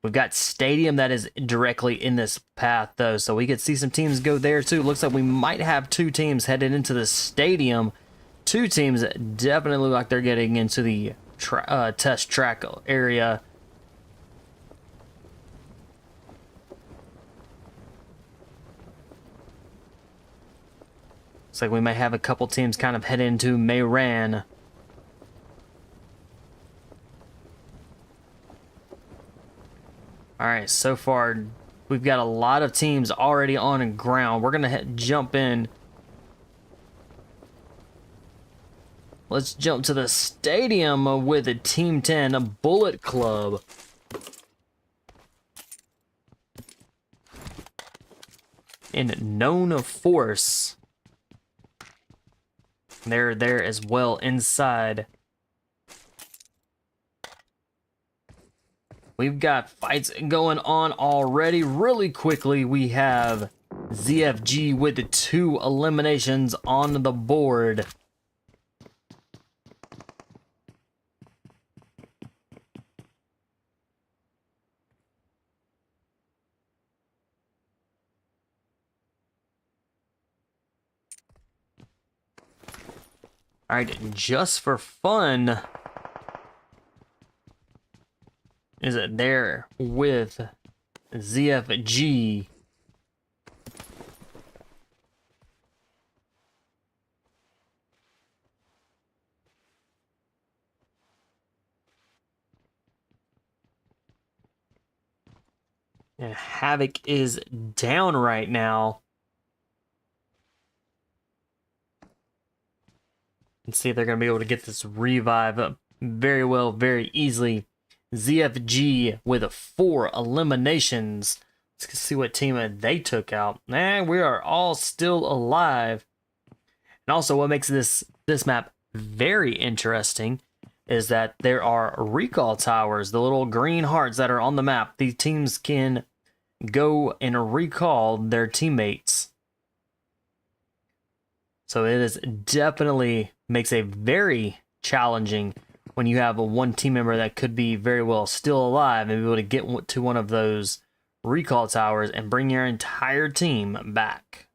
We've got Stadium that is directly in this path, though, so we could see some teams go there, too. Looks like we might have 2 teams headed into the Stadium. 2 teams that definitely look like they're getting into the test track area. Looks like we may have a couple teams kind of head into Mehran. All right, so far we've got a lot of teams already on the ground. We're gonna jump in. Let's jump to the stadium with a Team 10, a Bullet Club. In Known Force. They're there as well inside. We've got fights going on already. Really quickly, we have ZFG with the 2 eliminations on the board. All right, just for fun, is it there with ZFG? And Havoc is down right now. Let's see if they're going to be able to get this revive up very well, very easily. ZFG with 4 eliminations. Let's see what team they took out. And we are all still alive. And also what makes this map very interesting is that there are recall towers, the little green hearts that are on the map. These teams can go and recall their teammates. So it is definitely makes a very challenging when you have one team member that could be very well still alive and be able to get to one of those recall towers and bring your entire team back.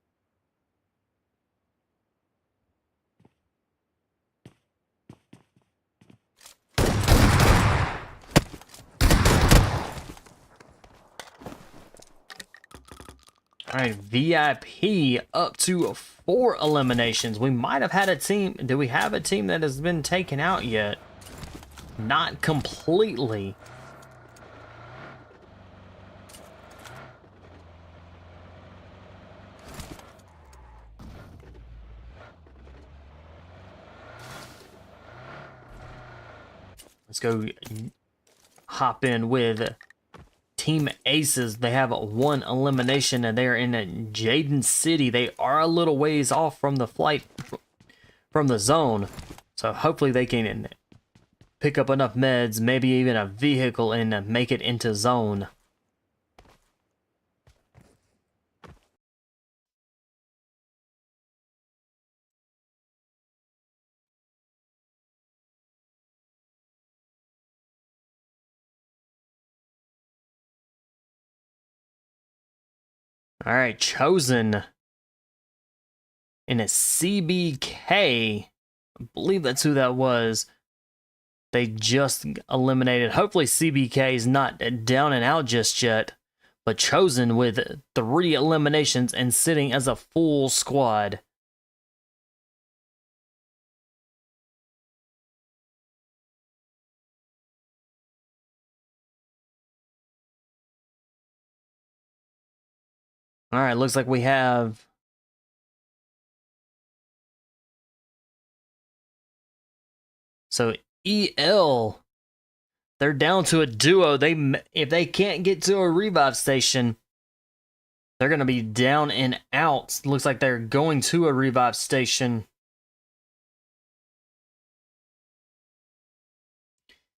All right, VIP up to 4 eliminations. We might have had a team. Do we have a team that has been taken out yet? Not completely. Let's go hop in with Team Aces. They have 1 elimination and they're in Jaden City. They are a little ways off from the flight, from the zone. So hopefully they can pick up enough meds, maybe even a vehicle, and make it into zone. All right, Chosen in a CBK. I believe that's who that was. They just eliminated. Hopefully CBK is not down and out just yet. But Chosen with 3 eliminations and sitting as a full squad. All right, looks like we have... So EL, they're down to a duo. If they can't get to a revive station, they're going to be down and out. Looks like they're going to a revive station.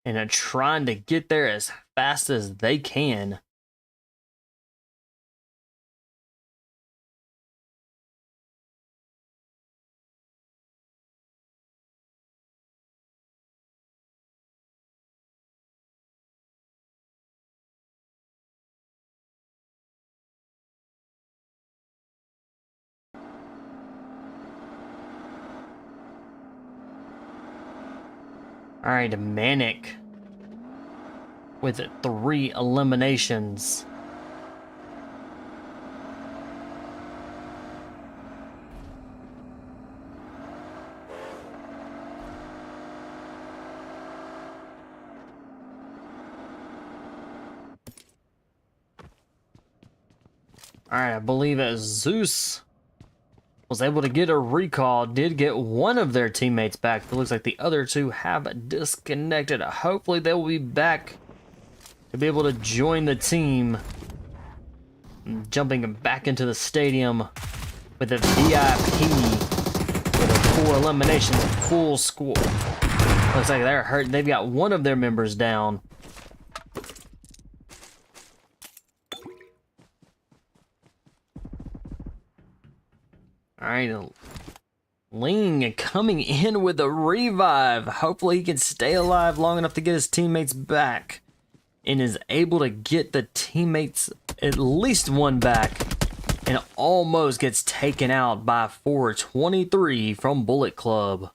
And are trying to get there as fast as they can. All right, Manic with 3 eliminations. All right, I believe Zeus was able to get a recall, did get one of their teammates back. It looks like the other 2 have disconnected. Hopefully they will be back to be able to join the team. Jumping back into the stadium with a VIP with 4 eliminations, full score. Looks like they're hurt. They've got one of their members down. All right, Ling coming in with a revive. Hopefully he can stay alive long enough to get his teammates back and is able to get the teammates at least one back and almost gets taken out by 423 from Bullet Club.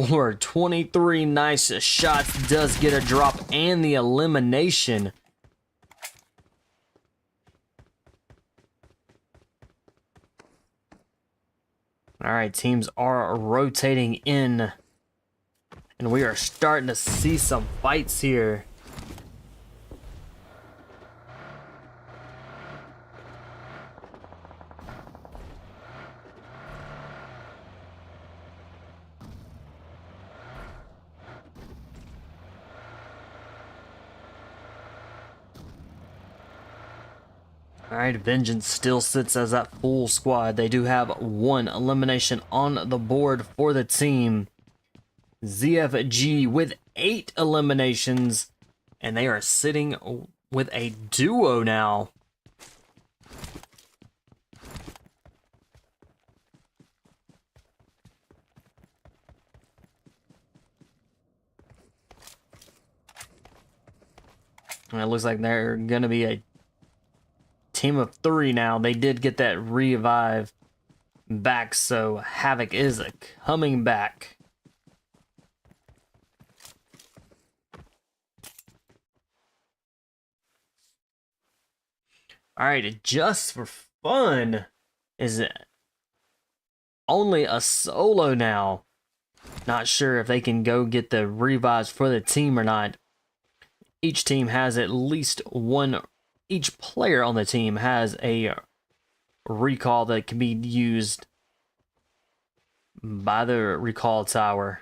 For 23 nice shots, does get a drop and the elimination. All right, teams are rotating in, and we are starting to see some fights here. All right, Vengeance still sits as that full squad. They do have 1 elimination on the board for the team. ZFG with 8 eliminations, and they are sitting with a duo now. And it looks like they're going to be a team of 3 now. They did get that revive back, so Havoc is coming back. All right, just for fun, is it only a solo now? Not sure if they can go get the revives for the team or not. Each team has at least one. Each player on the team has a recall that can be used by the recall tower.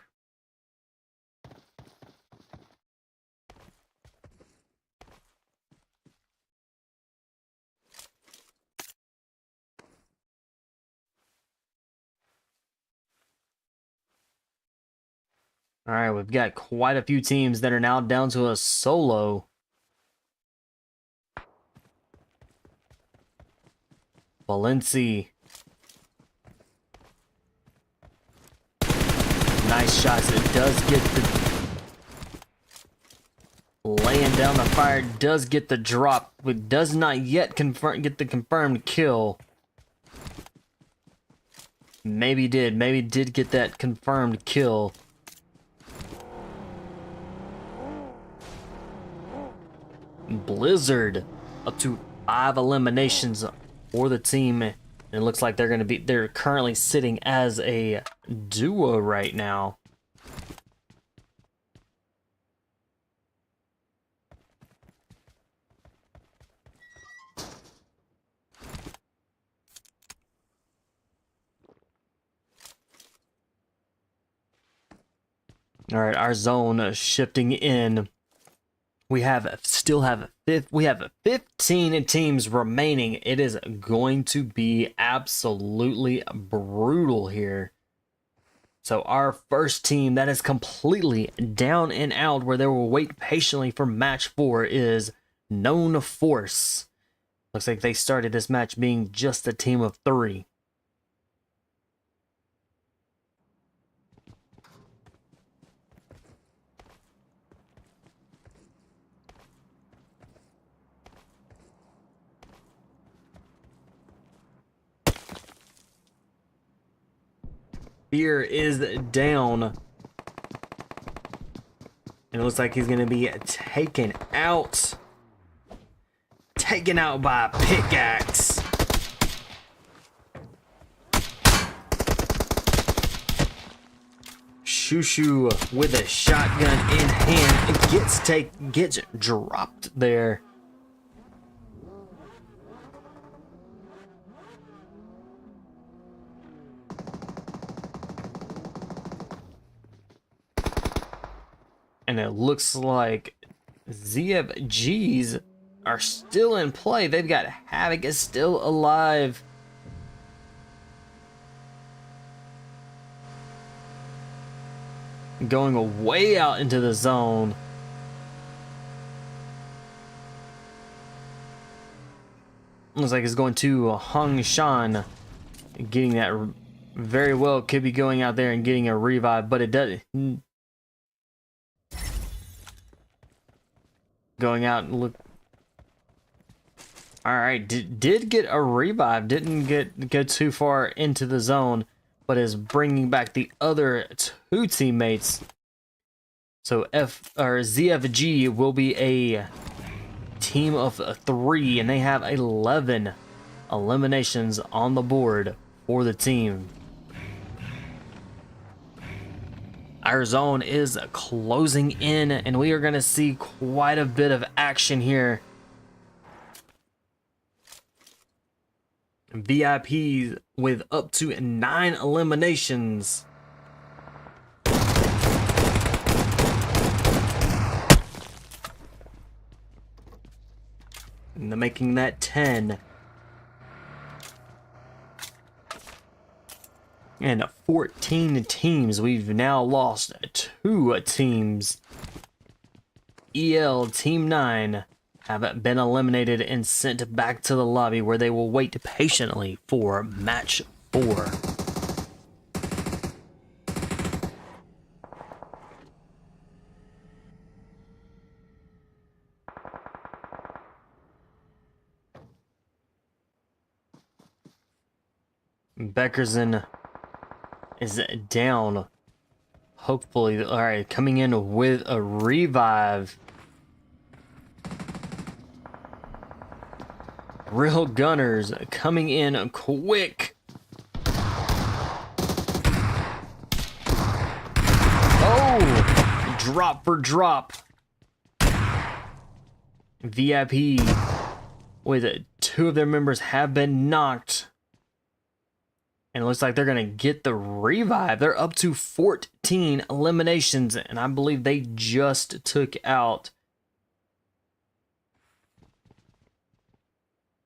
All right, we've got quite a few teams that are now down to a solo. Valencia Nice shots. It does get the... Laying down the fire, does get the drop, but does not yet get the confirmed kill. Maybe did get that confirmed kill. Blizzard up to 5 eliminations for the team. And it looks like they're currently sitting as a duo right now. All right, our zone shifting in. We still have 15 teams remaining. It is going to be absolutely brutal here. So our first team that is completely down and out, where they will wait patiently for match 4, is Known Force. Looks like they started this match being just a team of 3. Fear is down. And it looks like he's going to be taken out. Taken out by a pickaxe. Sushi with a shotgun in hand gets dropped there. And it looks like ZFGs are still in play. They've got Havoc is still alive. Going way out into the zone. Looks like it's going to Hung Shan. Getting that very well. Could be going out there and getting a revive, but it does. Going out and look. All right, did get a revive. Didn't go too far into the zone, but is bringing back the other 2 teammates. So ZFG will be a team of 3, and they have 11 eliminations on the board for the team. Our zone is closing in, and we are going to see quite a bit of action here. VIPs with up to 9 eliminations. And making that 10. And 14 teams. We've now lost 2 teams. EL Team 9 have been eliminated and sent back to the lobby, where they will wait patiently for match 4. Beckerson is down. Hopefully, all right, coming in with a revive. Real Gunners coming in quick. Oh, drop for drop. VIP with 2 of their members have been knocked. And it looks like they're going to get the revive. They're up to 14 eliminations, and I believe they just took out.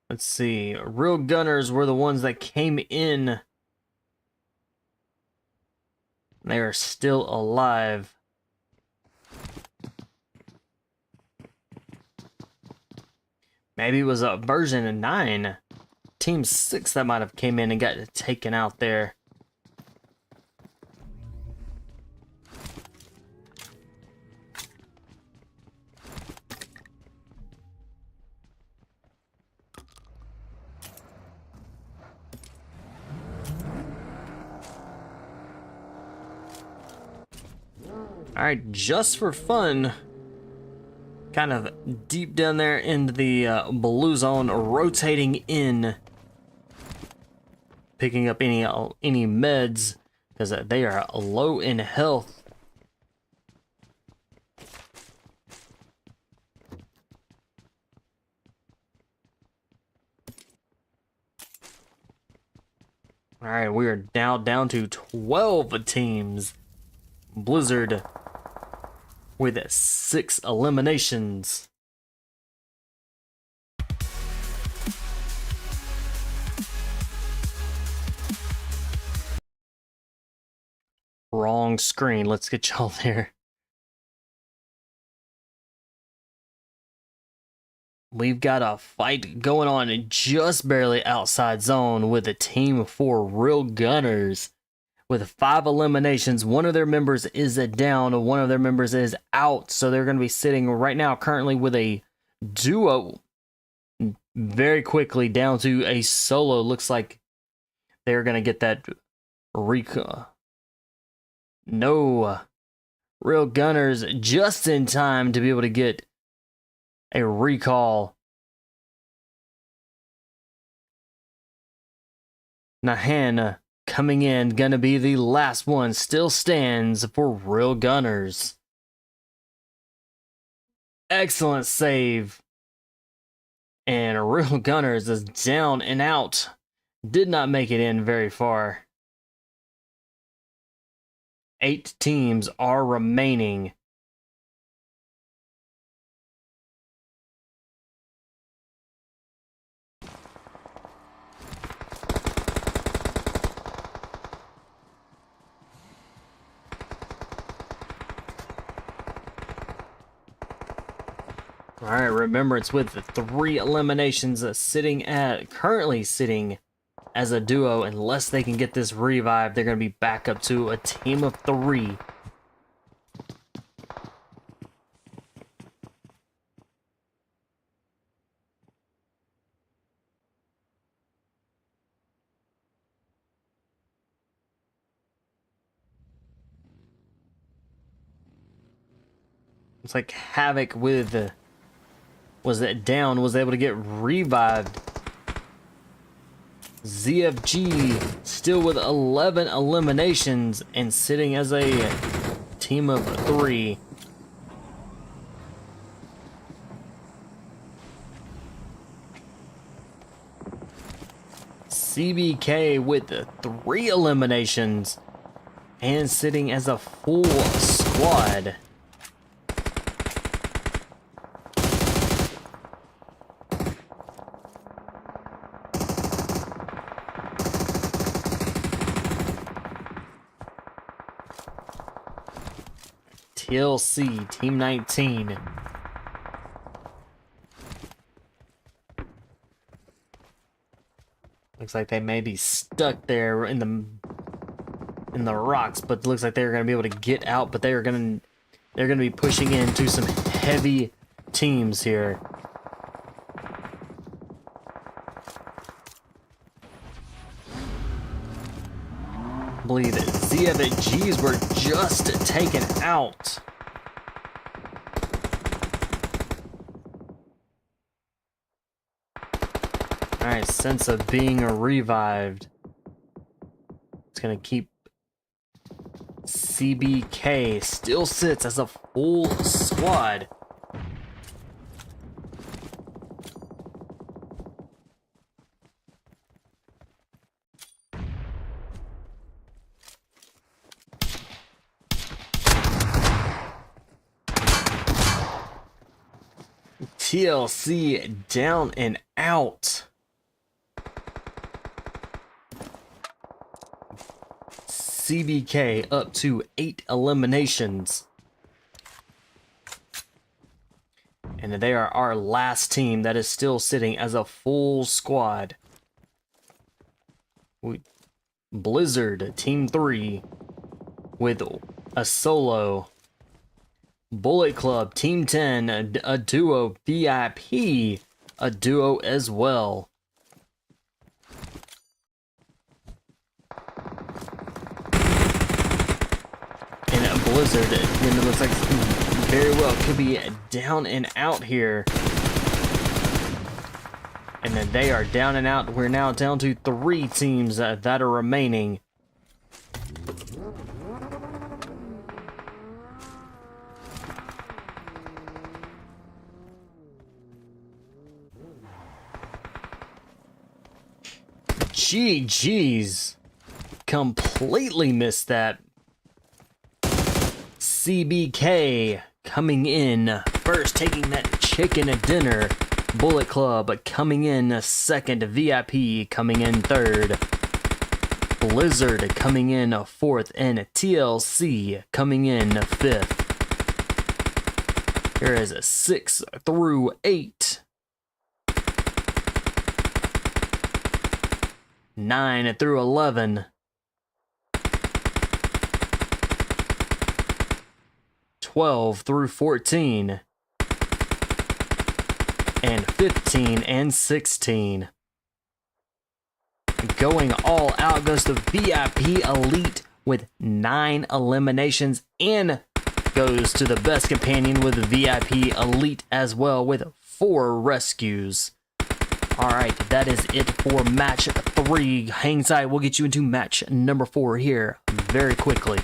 Let's see. Real Gunners were the ones that came in. They are still alive. Maybe it was a version 9. Team 6 that might have came in and got taken out there. Alright, just for fun, kind of deep down there in the blue zone, rotating in, picking up any meds, because they are low in health. Alright, we are now down to 12 teams. Blizzard with 6 eliminations. Wrong screen. Let's get y'all there. We've got a fight going on just barely outside zone with a team of 4 real gunners. With 5 eliminations, one of their members is down, one of their members is out. So they're going to be sitting right now currently with a duo. Very quickly down to a solo. Looks like they're going to get that no real gunners just in time to be able to get a recall. Nahan coming in, gonna be the last one, still stands for real gunners. Excellent save. And real gunners is down and out. Did not make it in very far. 8 teams are remaining. All right, Remembrance with the 3 eliminations, currently sitting as a duo. Unless they can get this revive, they're going to be back up to a team of 3. It's like Havoc with was able to get revived. ZFG still with 11 eliminations and sitting as a team of 3. CBK with 3 eliminations and sitting as a full squad. TLC, Team 19. Looks like they may be stuck there in the rocks, but looks like they're going to be able to get out, but they're going to be pushing into some heavy teams here. I believe that ZFGs were just taken out. Alright, sense of being revived. It's gonna keep CBK still sits as a full squad. TLC down and out. CBK up to 8 eliminations. And they are our last team that is still sitting as a full squad. Blizzard, Team 3, with a solo. Bullet Club, Team 10, a duo. VIP, a duo as well. And Blizzard, and it looks like very well could be down and out here. And then they are down and out. We're now down to 3 teams that are remaining. GG's. Completely missed that. CBK coming in first, taking that chicken dinner. Bullet Club coming in second. VIP coming in third. Blizzard coming in fourth. And TLC coming in fifth. Here is 6 through 8. 9 through 11. 12 through 14. And 15 and 16. Going all out goes the VIP Elite with 9 eliminations, and goes to the best companion with the VIP Elite as well with 4 rescues. Alright, that is it for match 3. Hang tight, we'll get you into match number 4 here very quickly.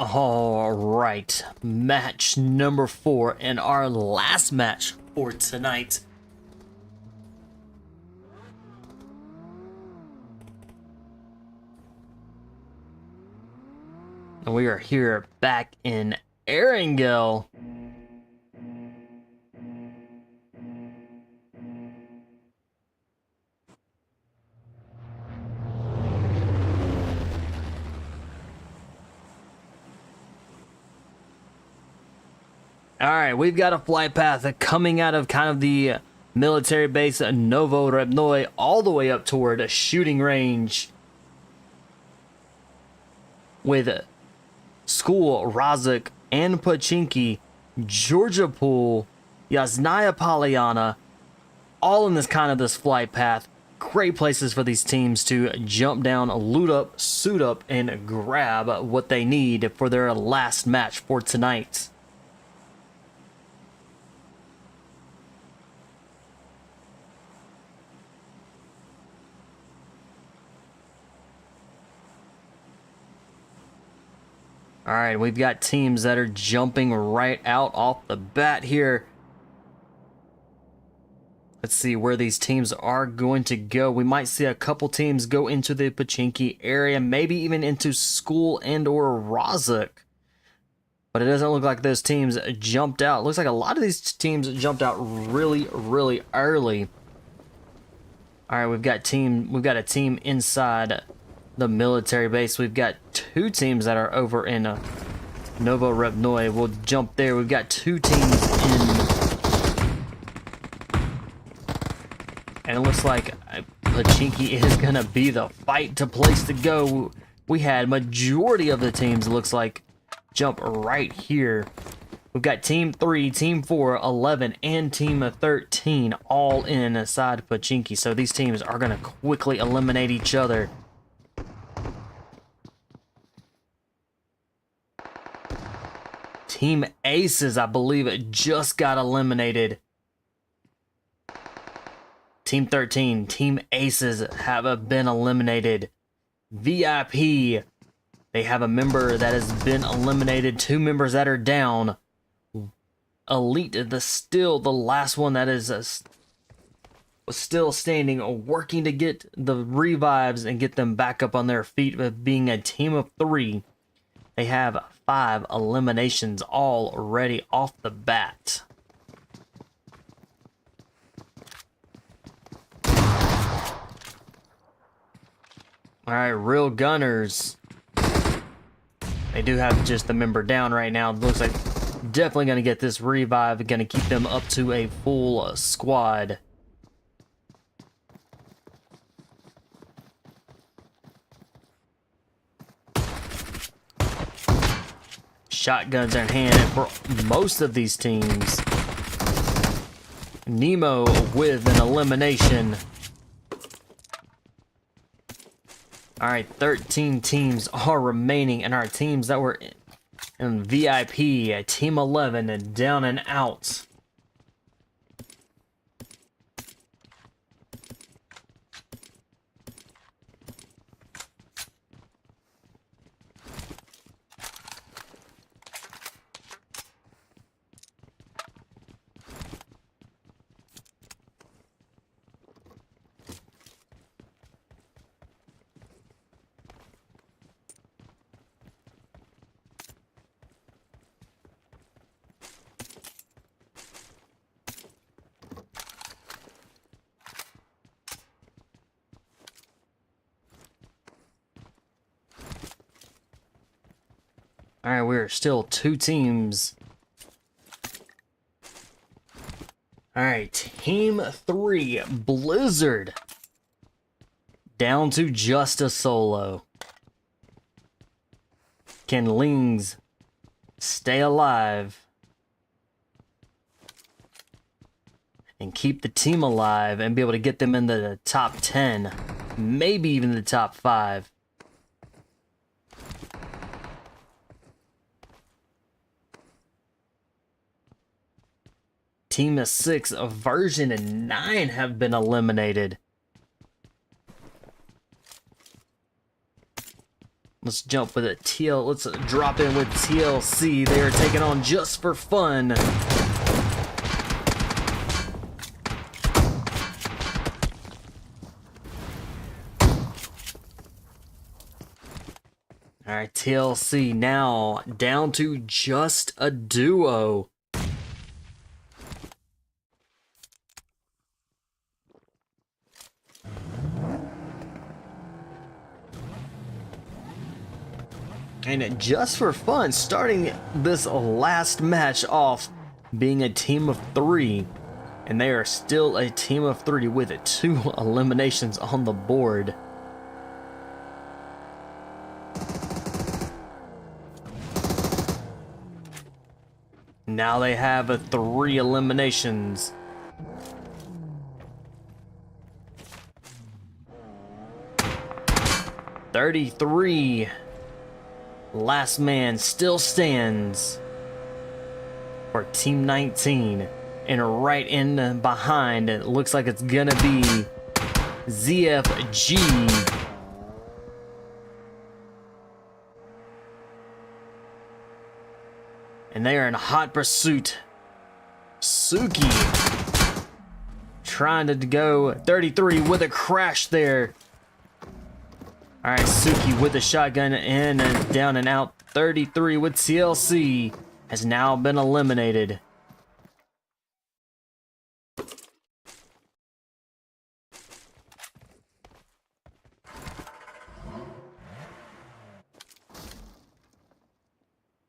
All right, match number 4 and our last match for tonight. And we are here back in Erangel. All right, we've got a flight path coming out of kind of the military base Novo Rebnoi all the way up toward a shooting range with School, Razak, and Pachinki, Georgia Pool, Yasnaya Polyana, all in this flight path. Great places for these teams to jump down, loot up, suit up, and grab what they need for their last match for tonight. All right, we've got teams that are jumping right out off the bat here. Let's see where these teams are going to go. We might see a couple teams go into the Pachinki area, maybe even into School and or Razak. But it doesn't look like those teams jumped out. It looks like a lot of these teams jumped out really, really early. All right, we've got a team inside the military base. We've got 2 teams that are over in Novo Rebnoi. We'll jump there. We've got 2 teams in, and it looks like Pachinki is gonna be the fight to place to go. We had majority of the teams, it looks like, jump right here. We've got Team 3, Team 4, 11, and Team 13 all inside Pachinki. So these teams are gonna quickly eliminate each other. Team Aces, I believe, just got eliminated. Team 13, Team Aces have been eliminated. VIP, they have a member that has been eliminated. 2 members that are down. Elite, still the last one that is still standing, working to get the revives and get them back up on their feet. But being a team of 3, they have 5 eliminations already off the bat. All right, Real Gunners. They do have just the member down right now. Looks like definitely going to get this revive. Going to keep them up to a full squad. Shotguns are in hand for most of these teams. Nemo with an elimination. All right, 13 teams are remaining, and our teams that were in VIP, Team 11, and down and out. All right, we're still 2 teams. All right, Team 3, Blizzard, down to just a solo. Can Lings stay alive and keep the team alive and be able to get them in the top 10, maybe even the top 5? Team 6, Version 9 have been eliminated. Let's jump with it. Let's drop in with TLC. They are taking on Just for Fun. All right, TLC now down to just a duo. And Just for Fun starting this last match off being a team of 3. And they are still a team of 3 with 2 eliminations on the board. Now they have 3 eliminations. $33. Last man still stands for Team 19. And right in behind, it looks like it's gonna be ZFG. And they are in hot pursuit. Suki trying to go 33 with a crash there. All right, Suki with the shotgun in and down and out. 33 with TLC has now been eliminated.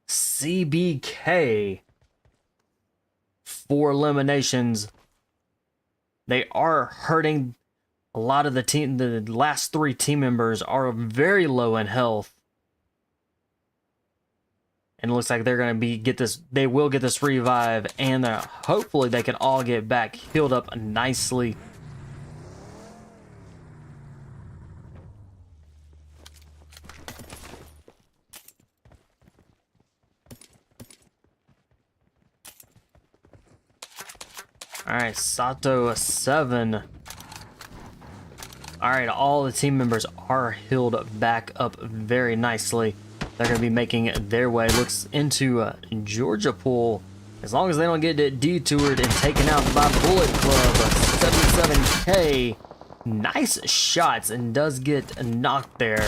CBK, 4 eliminations. They are hurting a lot of the team. The last 3 team members are very low in health. And it looks like they're going to get this. They will get this revive, and hopefully they can all get back healed up nicely. All right, Sato 7. All right, all the team members are healed back up very nicely. They're going to be making their way. Looks into Georgia Pool. As long as they don't get detoured and taken out by Bullet Club. 77K. Nice shots and does get knocked there.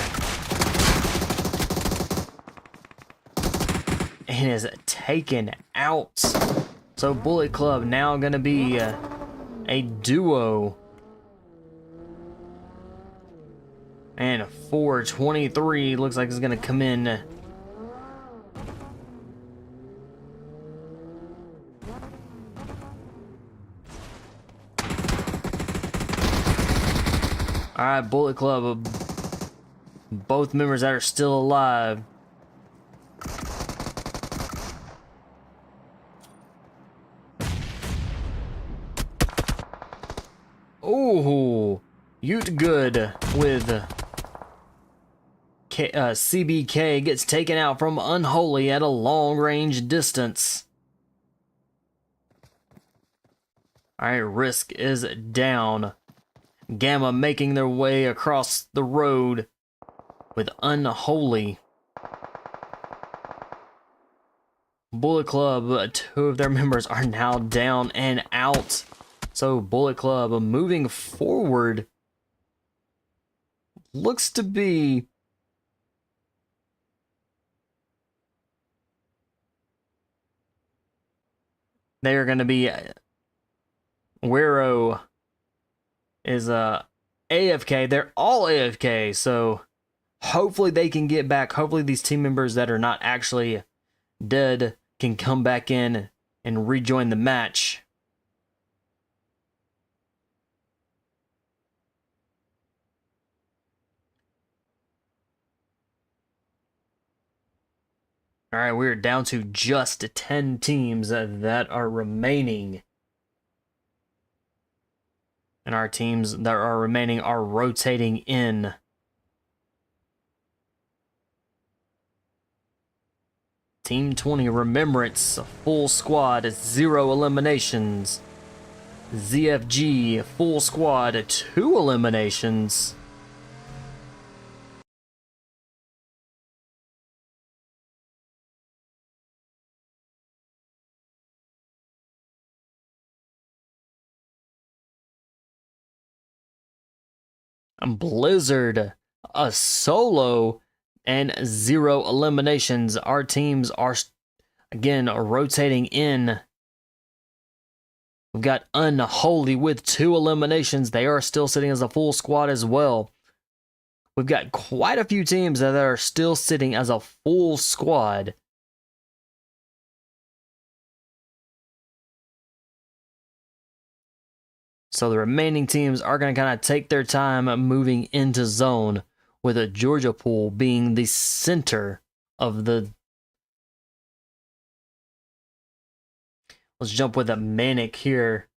And is taken out. So Bullet Club now going to be a duo. And 423 looks like it's going to come in. All right, Bullet Club. Both members that are still alive. Ooh, Ute Good with CBK gets taken out from Unholy at a long range distance. Alright, Risk is down. Gamma making their way across the road with Unholy. Bullet Club, 2 of their members are now down and out. So Bullet Club moving forward looks to be they are going to be Wero is AFK. They're all AFK, so hopefully they can get back. Hopefully these team members that are not actually dead can come back in and rejoin the match. All right, we're down to just 10 teams that are remaining. And our teams that are remaining are rotating in. Team 20 Remembrance, full squad, 0 eliminations. ZFG, full squad, 2 eliminations. Blizzard, a solo, and 0 eliminations. Our teams are, again, rotating in. We've got Unholy with 2 eliminations. They are still sitting as a full squad as well. We've got quite a few teams that are still sitting as a full squad. So the remaining teams are going to kind of take their time moving into zone, with a Georgia pool being the center of the... Let's jump with a Manic here.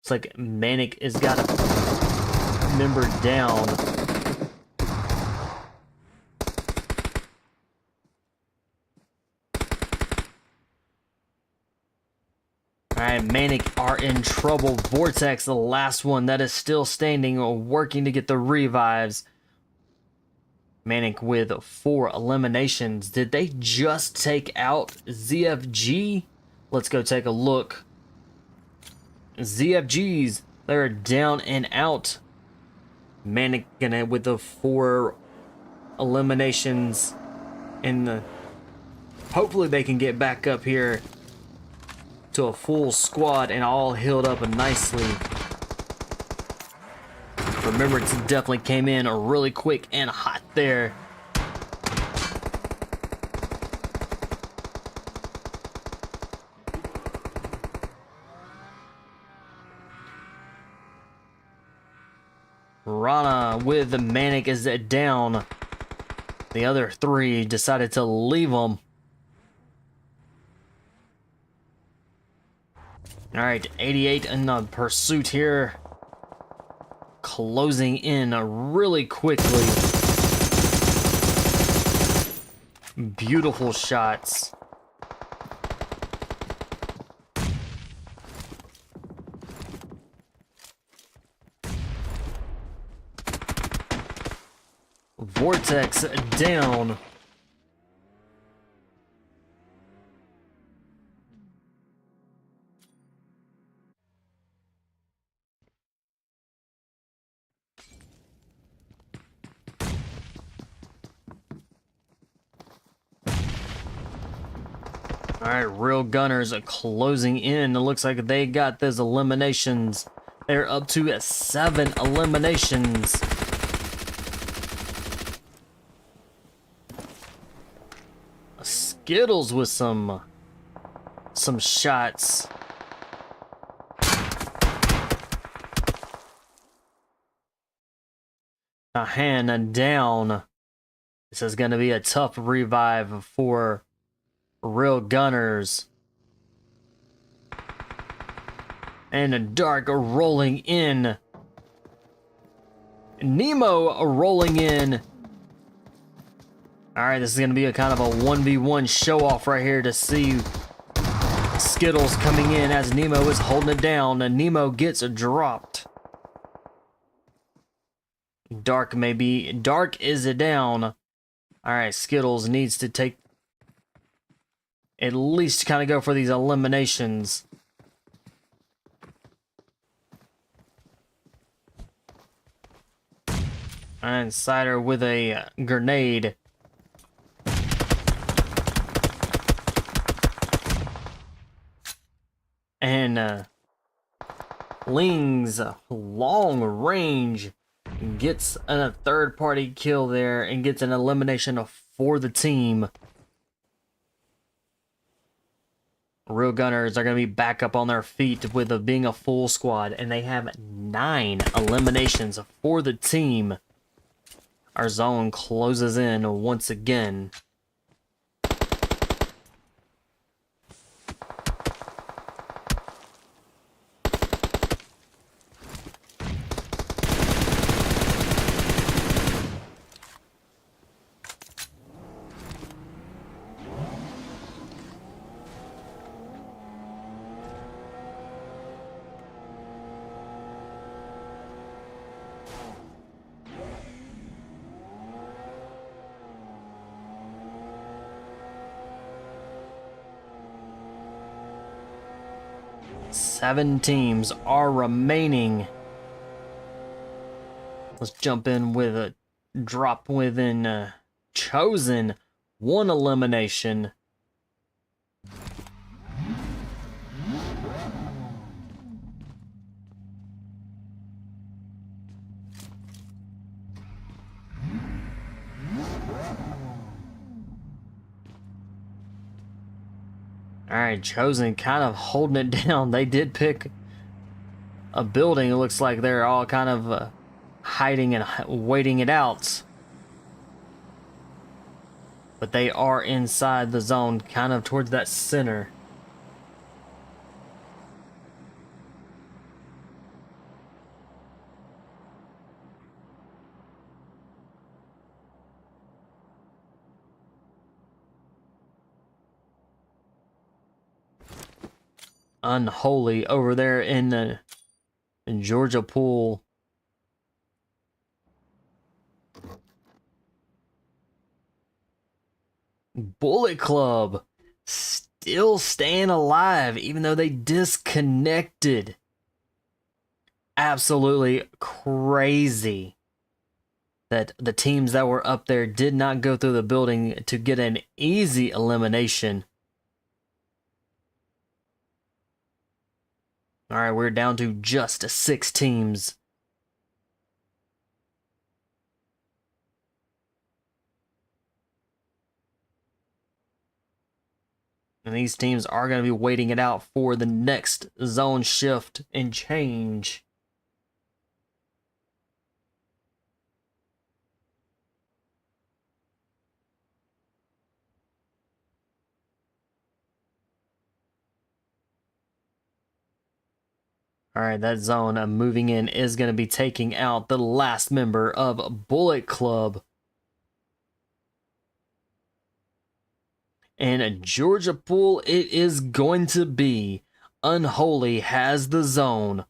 It's like Manic has got a member down. Alright, Manic are in trouble. Vortex, the last one that is still standing, working to get the revives. Manic with 4 eliminations. Did they just take out ZFG? Let's go take a look. ZFGs, they're down and out. Manic gonna with the 4 eliminations. And hopefully they can get back up here to a full squad and all healed up nicely. Remembrance definitely came in really quick and hot there. Rana with the Manic is down. The other 3 decided to leave him. Alright, 88 in the pursuit here. Closing in really quickly. Beautiful shots. Vortex down. Alright, Real Gunners are closing in. It looks like they got those eliminations. They're up to 7 eliminations. Skittles with some shots. A hand down. This is going to be a tough revive for Real Gunners. And a Dark rolling in. Nemo rolling in. Alright, this is going to be a kind of a 1v1 show-off right here to see Skittles coming in as Nemo is holding it down. And Nemo gets dropped. Dark is down. Alright, Skittles needs to take... at least kind of go for these eliminations. And Cider with a grenade. And Ling's long range gets a third-party kill there and gets an elimination for the team. Real Gunners are going to be back up on their feet with being a full squad, and they have 9 eliminations for the team. Our zone closes in once again. Seven teams are remaining. Let's jump in with a drop within Chosen. One elimination. Alright, Chosen kind of holding it down. They did pick a building. It looks like they're all kind of hiding and waiting it out. But they are inside the zone, kind of towards that center. Unholy over there in Georgia Pool. Bullet Club still staying alive even though they disconnected. Absolutely crazy that the teams that were up there did not go through the building to get an easy elimination. All right, we're down to just 6 teams. And these teams are going to be waiting it out for the next zone shift and change. All right, that zone moving in is going to be taking out the last member of Bullet Club. And Georgia Pool, it is going to be Unholy has the zone.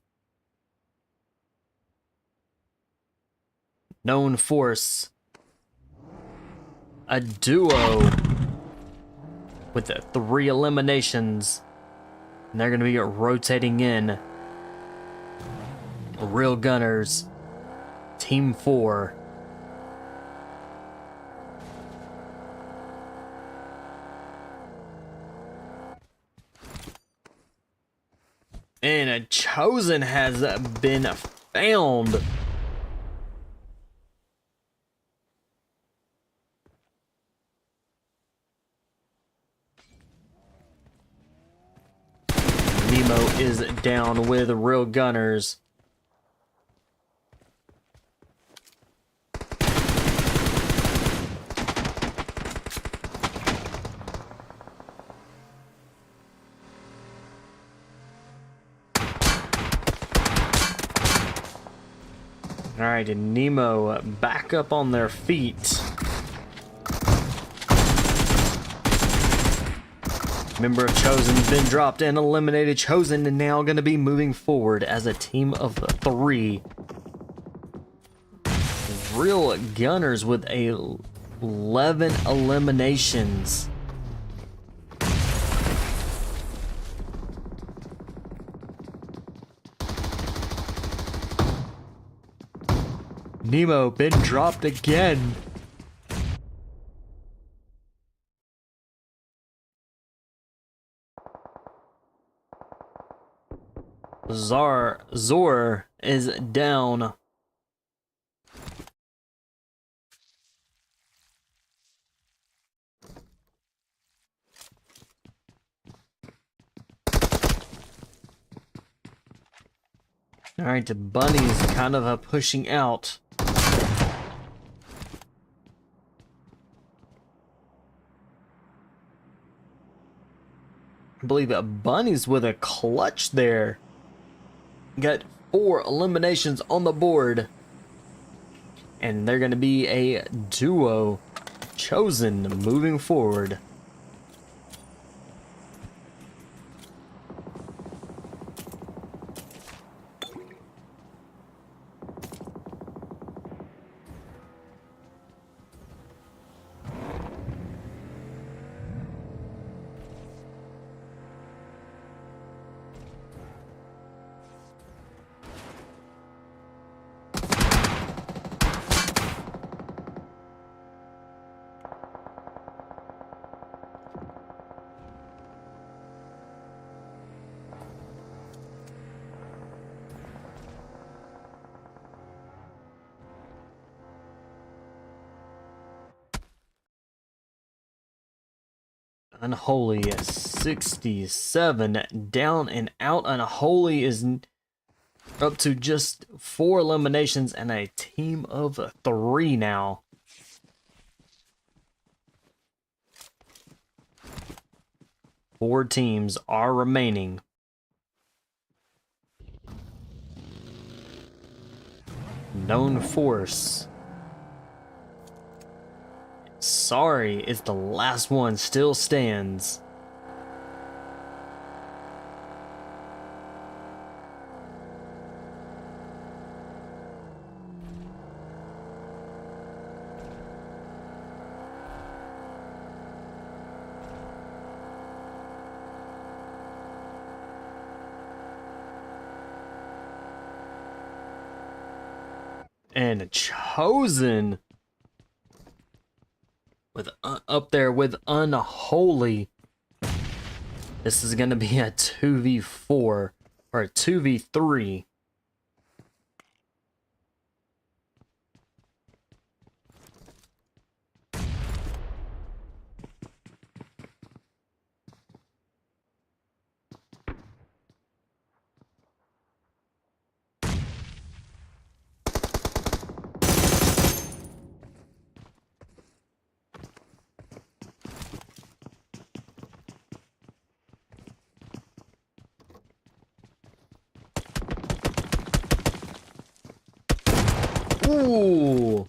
Known Force. A duo with the 3 eliminations. And they're going to be rotating in. Real Gunners, Team 4. And a Chosen has been found. Nemo is down with Real Gunners. Alright, and Nemo back up on their feet. Member of Chosen's been dropped and eliminated. Chosen and now going to be moving forward as a team of 3. Real Gunners with 11 eliminations. Nemo been dropped again. Zor is down. All right, the Bunny's kind of pushing out. I believe Bunny's with a clutch there. Got 4 eliminations on the board. And they're going to be a duo. Chosen moving forward. Unholy 67 down and out. Unholy is up to just 4 eliminations and a team of 3 now. Four teams are remaining. Known Force. Sorry is the last one, still stands. And Chosen with up there with Unholy. This is going to be a 2v4 or a 2v3. Ooh.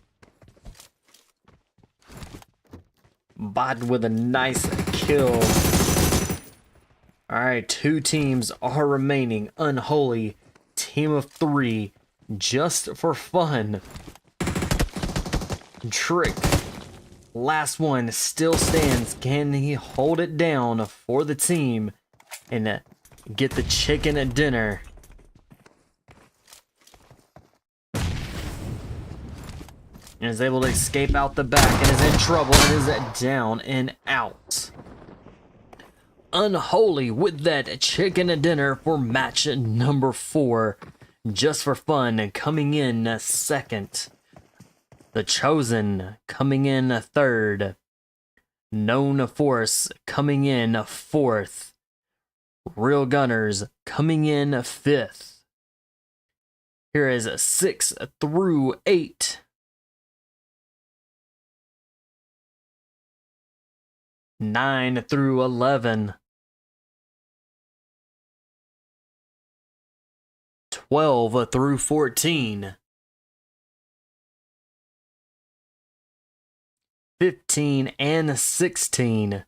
Bot with a nice kill. Alright, 2 teams are remaining. Unholy, team of 3, just for fun. Trick, last one, still stands. Can he hold it down for the team and get the chicken dinner? And is able to escape out the back and is in trouble and is down and out. Unholy with that chicken dinner for match number 4. Just for fun, and coming in second. The Chosen coming in 3rd. Known Force coming in 4th. Real Gunners coming in 5th. Here is 6 through 8. 9 through 11. 12 through 14. 15 and 16.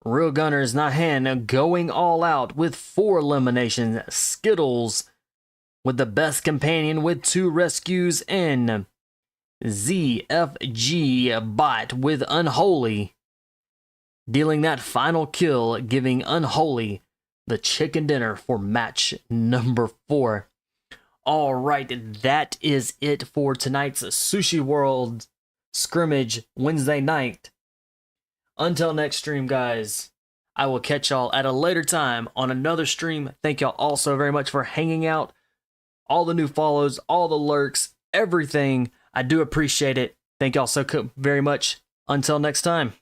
Real Gunners Nahan going all out with 4 eliminations. Skittles with the best companion with 2 rescues, and ZFG Bot with Unholy dealing that final kill, giving Unholy the chicken dinner for match number 4. All right, that is it for tonight's Sushi World Scrimmage Wednesday night. Until next stream, guys, I will catch y'all at a later time on another stream. Thank y'all all so very much for hanging out. All the new follows, all the lurks, everything. I do appreciate it. Thank y'all so very much. Until next time.